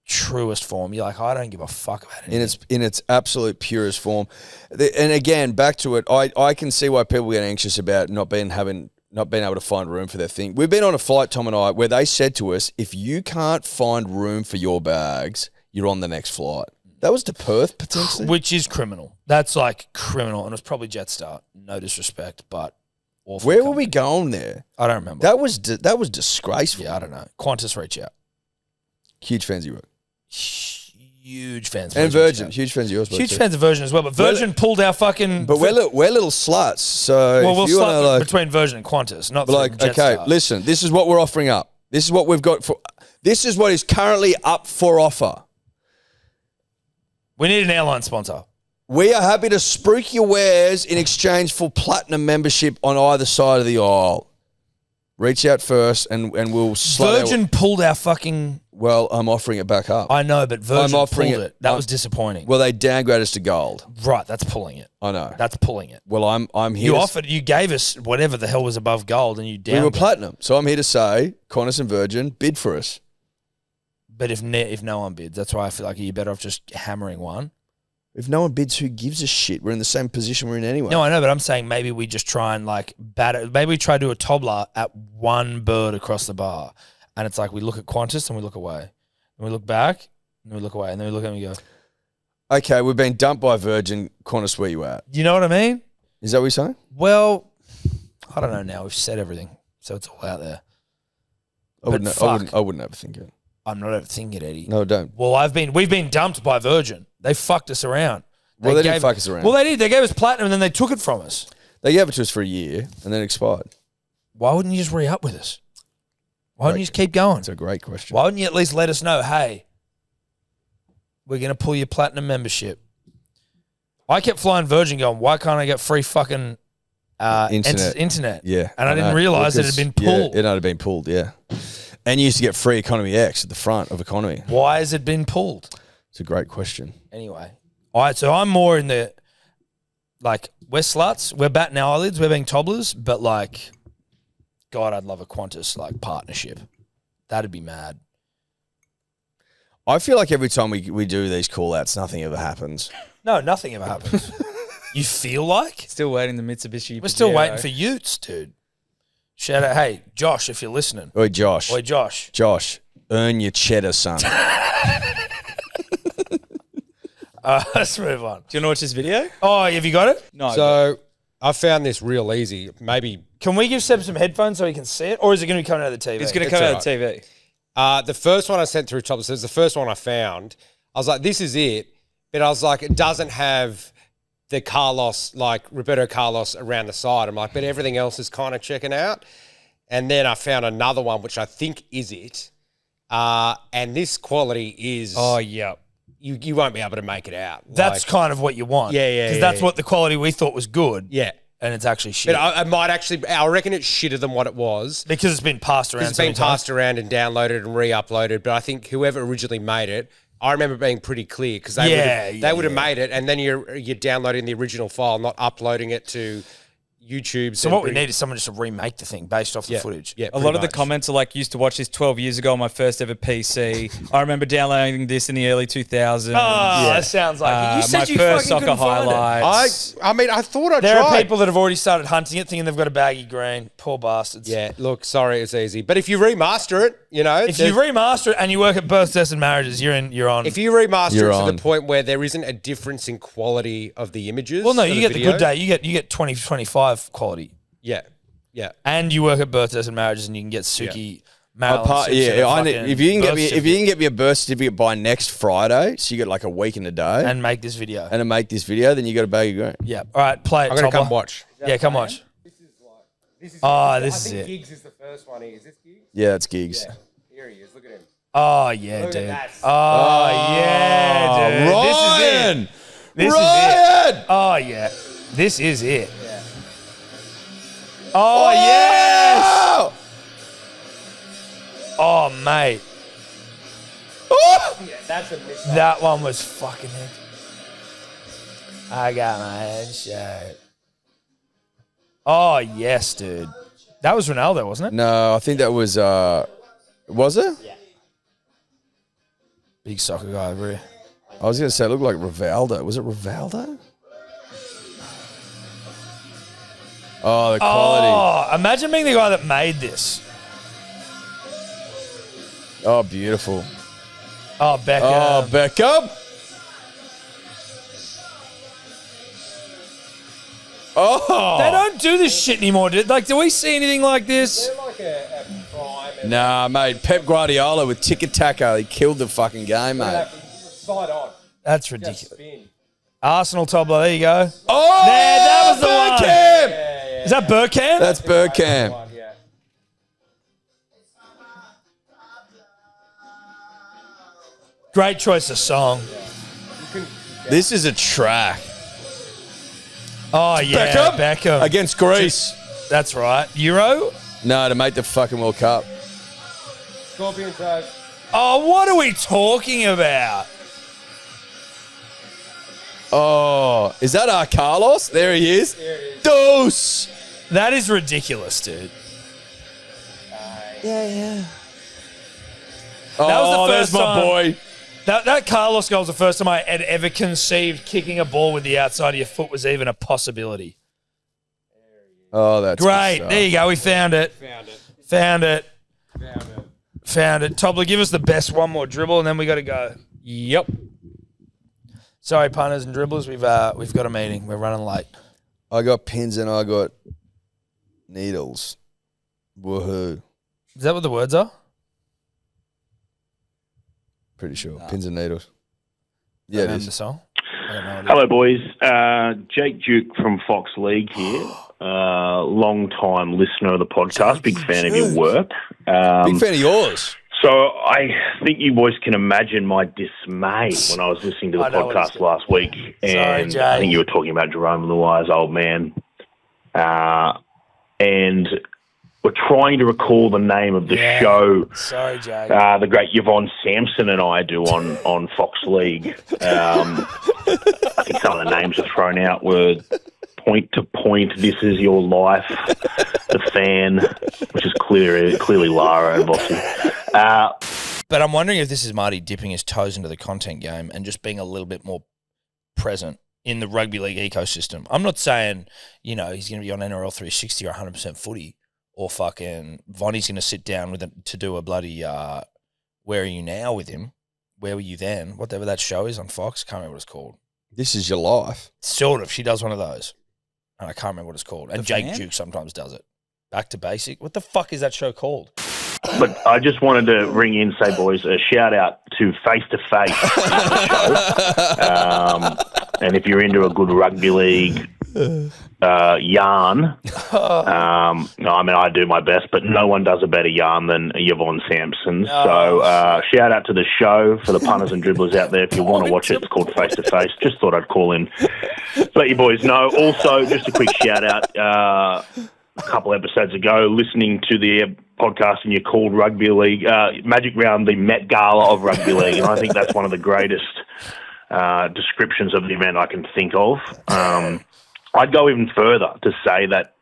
truest form. You're like, I don't give a fuck about it. In its absolute purest form. And again, back to it, I can see why people get anxious about not being able to find room for their thing. We've been on a flight, Tom and I, where they said to us, if you can't find room for your bags, you're on the next flight. That was to Perth, potentially. Which is criminal. That's like criminal. And it was probably Jetstar. No disrespect, but awful. Where were we going there? I don't remember. That was disgraceful. Yeah, I don't know. Qantas reach out. Huge fans of yours. Huge fans. And Virgin. Huge fans of yours. Huge fans of Virgin as well. But Virgin pulled our fucking... But we're little sluts. So we'll slut between Virgin and Qantas. Not like, okay, listen, this is what we're offering up. This is what we've got for... This is what is currently up for offer. We need an airline sponsor. We are happy to spruik your wares in exchange for platinum membership on either side of the aisle. Reach out first and we'll slut Virgin pulled our fucking... Well, I'm offering it back up. I know, but Virgin pulled it. That was disappointing. Well, they downgraded us to gold. Right, that's pulling it. I know. That's pulling it. Well, I'm here. You gave us whatever the hell was above gold, and you downgraded. We were platinum, so I'm here to say, Qantas and Virgin, bid for us. But if no one bids, that's why I feel like you're better off just hammering one. If no one bids, who gives a shit? We're in the same position we're in anyway. No, I know, but I'm saying maybe we just try and like batter. Maybe we try to do a toddler at one bird across the bar, and it's like we look at Qantas and we look away. And we look back, and we look away, and then we look at them and we go, okay, we've been dumped by Virgin. Qantas, where you at? You know what I mean? Is that what you're saying? Well, I don't know now. We've said everything, so it's all out there. I wouldn't overthink it. I'm not overthinking it, Eddie. No, don't. Well, we've been dumped by Virgin. They fucked us around. They didn't fuck us around. Well, they did. They gave us platinum, and then they took it from us. They gave it to us for a year, and then it expired. Why wouldn't you just re-up with us? Why wouldn't you just keep going? That's a great question. Why wouldn't you at least let us know, hey, we're going to pull your platinum membership? I kept flying Virgin going, why can't I get free fucking internet? Yeah. And I didn't realise it had been pulled. Yeah, it had been pulled, yeah. And you used to get free Economy X at the front of Economy. Why has it been pulled? It's a great question. Anyway. All right, so I'm more in the, like, we're sluts, we're batting our eyelids, we're being tobblers, but like... God, I'd love a Qantas like partnership. That'd be mad. I feel like every time we do these call-outs, nothing ever happens. No, nothing ever happens. You feel like? Still waiting the Mitsubishi. We're still waiting for Utes, dude. Shout out, hey, Josh, if you're listening. Oi, Josh. Oi, Josh. Josh, earn your cheddar, son. Let's move on. Do you want to watch this video? Oh, have you got it? No. So I found this real easy. Maybe... Can we give Seb some headphones so he can see it? Or is it going to be coming out of the TV? It's going to come out of the TV. The first one I sent through Topless was the first one I found. I was like, this is it. But I was like, it doesn't have the Carlos, like Roberto Carlos around the side. I'm like, but everything else is kind of checking out. And then I found another one, which I think is it. And this quality is... Oh, yeah. You won't be able to make it out. That's kind of what you want. Yeah. Because that's what the quality we thought was good. Yeah. And it's actually shit. But I reckon it's shitter than what it was. Because it's been passed around. It's been passed around and downloaded and re-uploaded. But I think whoever originally made it, I remember being pretty clear because they would have made it, and then you're downloading the original file, not uploading it to YouTube. So what we need is someone just to remake the thing based off the footage. Yeah, a lot of the comments are like, used to watch this 12 years ago on my first ever PC. I remember downloading this in the early 2000s. Oh, that sounds like it. You said my you first fucking soccer couldn't find it. highlights. I mean, I thought I tried. There are people that have already started hunting it, thinking they've got a baggy green. Poor bastards. Yeah, look, sorry, it's easy. But if you remaster it, You know, If you remaster it and you work at birth, deaths, and marriages, you're on. if you remaster You're it to on. the point where there isn't a difference in quality of the images. well, no, for you get the video, good day. You get 2025 quality, Yeah, yeah. and you work at birth, deaths, and marriages, and you can get Suki. Marilyn Apart, Simpson yeah, a I need, fucking if you can get birth me, if you certificate can get me a birth certificate by next Friday, so you get like a week and a day, and make this video. and to make this video, then you got a bag of green. Yeah. All right, play it. I'm gonna Tobler. come watch. Yeah, come watch. This is This is it. Giggs is the first one. Is this Giggs? Yeah, that's gigs. Here he is. Look at him. Oh yeah, Look at dude. that. Oh yeah, dude. Ryan, This is it. Ryan. Oh yeah, this is it. Oh yes. Oh! Oh mate, Oh! Yeah, that's a miss. that one was fucking it. I got my head shot. Oh yes, dude. That was Ronaldo, wasn't it? No, I think that was it? Yeah. Big soccer guy over here. I was going to say it looked like Rivaldo. Was it Rivaldo? Oh, the quality. Oh, imagine being the guy that made this. Oh, beautiful. Oh, Beckham. Oh, Beckham. Oh. They don't do this shit anymore, dude. Like, do we see anything like this? They're like a prime. Nah, mate. Pep Guardiola with tiki-taka. He killed the fucking game, mate. Side on. That's Just ridiculous. spin. Arsenal Tobler, there you go. Oh, There, that was the one. Beckham. Is that Burkham? That's Bergkamp. Yeah. Great choice of song. This is a track. Oh, yeah, Beckham. Against Greece. That's right. Euro? No, to make the fucking World Cup. Scorpion toe. Oh, what are we talking about? Oh, is that Carlos? There he is. There it is. Dose. That is ridiculous, dude. Oh, That was the first there's my time- boy. That Carlos goal was the first time I had ever conceived kicking a ball with the outside of your foot was even a possibility. Oh, that's Great. good There you go. We found it. Found it. Found it. Found it. Found it. Tobler, give us the best one more dribble, and then we got to go. Yep. Sorry, punters and dribblers. We've got a meeting. We're running late. I got pins and I got needles. Woohoo. Is that what the words are? Pretty sure. Pins and needles. Yeah, it The is. song. I don't know. Hello, boys. Jake Duke from Fox League here. Long time listener of the podcast. Big fan of your work. Big fan of yours. So I think you boys can imagine my dismay when I was listening to the I know what podcast it's last week. Sorry, And Jay. I think you were talking about Jerome Luai's old man. And we're trying to recall the name of the show Sorry, Jay. the great Yvonne Sampson and I do on Fox League. I think some of the names are thrown out were Point to Point, This Is Your Life, The Fan, which is clearly Lara and Bossy. But I'm wondering if this is Marty dipping his toes into the content game and just being a little bit more present in the rugby league ecosystem. I'm not saying, he's going to be on NRL 360 or 100% footy, or fucking Vonnie's going to sit down with him to do a bloody Where Are You Now with him? Where Were You Then? Whatever that show is on Fox. Can't remember what it's called. This Is Your Life. Sort of. She does one of those. And I can't remember what it's called. And The Jake Fan? Duke sometimes does it. Back to Basic. What the fuck is that show called? But I just wanted to ring in, say, boys, a shout out to Face to Face. And if you're into a good rugby league yarn, I do my best, but no one does a better yarn than Yvonne Sampson. So shout out to the show for the punters and dribblers out there. If you want to watch it, it's called Face to Face. Just thought I'd call in, let you boys know. Also, just a quick shout out. A couple episodes ago, listening to the podcast and you called Rugby League, Magic Round, the Met Gala of Rugby League. And I think that's one of the greatest descriptions of the event I can think of. I'd go even further to say that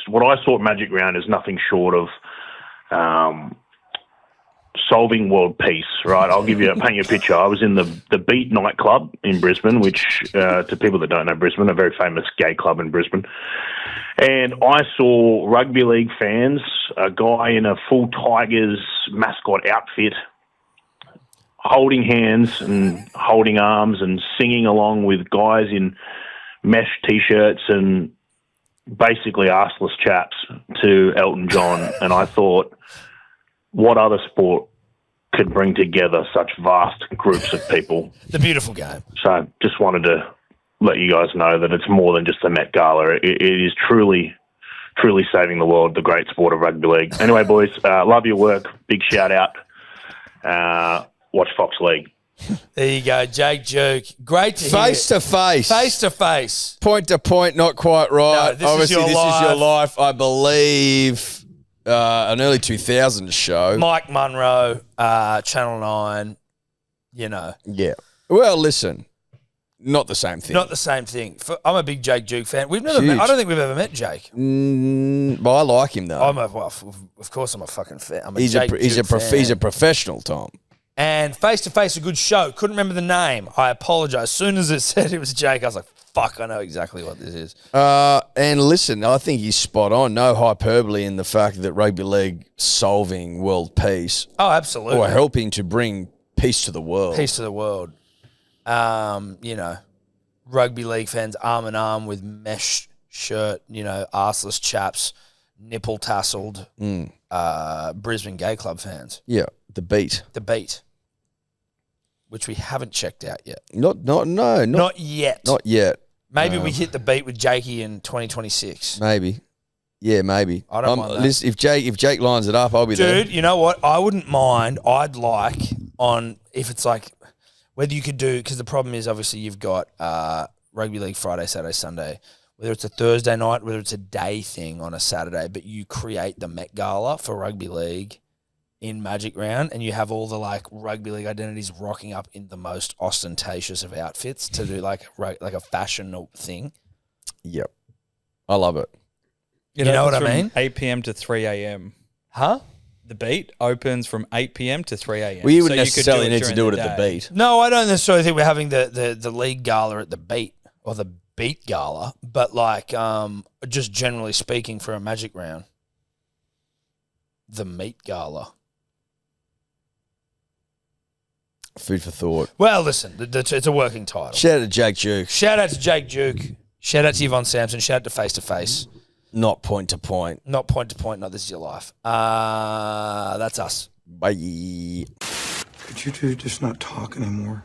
what I saw at Magic Round is nothing short of solving world peace, right? I'll paint you a picture. I was in the Beat nightclub in Brisbane, which to people that don't know Brisbane, a very famous gay club in Brisbane. And I saw rugby league fans, a guy in a full Tigers mascot outfit, holding hands and holding arms and singing along with guys in mesh T-shirts and basically arseless chaps to Elton John. And I thought, what other sport could bring together such vast groups of people? The beautiful game. So just wanted to let you guys know that it's more than just a Met Gala. It is truly saving the world, the great sport of rugby league. Anyway, boys, love your work. Big shout out. Watch Fox League. There you go, Jake Duke. Great to hear. Face to face. Face to face. Point to point, not quite right. No, this is your life. I believe, an early 2000s show. Mike Munro, Channel 9, Yeah. Well, listen, not the same thing. Not the same thing. I'm a big Jake Duke fan. We've never met, I don't think we've ever met Jake. But I like him, though. Of course I'm a fucking fan. I'm a He's Jake Duke fan. He's a professional, Tom. And Face to Face, a good show. Couldn't remember the name. I apologise. As soon as it said it was Jake, I was like, fuck, I know exactly what this is. And listen, I think he's spot on. No hyperbole in the fact that rugby league solving world peace. Oh, absolutely. Or helping to bring peace to the world. Peace to the world. Rugby league fans arm in arm with mesh shirt, arseless chaps, nipple tasseled, Brisbane Gay Club fans. Yeah, the beat. The beat. Which we haven't checked out yet. Not yet. Not yet. Maybe we hit the beat with Jakey in 2026. Maybe. Yeah, maybe. I don't mind that. Listen, if Jake lines it up, I'll be there. Dude, you know what? I wouldn't mind. I'd like if it's like whether you could do, because the problem is obviously you've got rugby league Friday, Saturday, Sunday. Whether it's a Thursday night, whether it's a day thing on a Saturday, but you create the Met Gala for rugby league in Magic Round, and you have all the rugby league identities rocking up in the most ostentatious of outfits to do like a fashion thing. Yep, I love it. You know what I mean? 8 p.m. to 3 a.m. Huh? The beat opens from 8 p.m. to 3 a.m. Well, you wouldn't necessarily need to do it at the beat. No, I don't necessarily think we're having the league gala at the beat or the beat gala, but just generally speaking for a Magic Round, the meat gala. Food for thought. Well, listen, it's a working title. Shout out to Jake Duke. Shout out to Jake Duke. Shout out to Yvonne Sampson. Shout out to Face to Face. Not point to point. Not point to point. Not this is your life. That's us. Bye. Could you two just not talk anymore?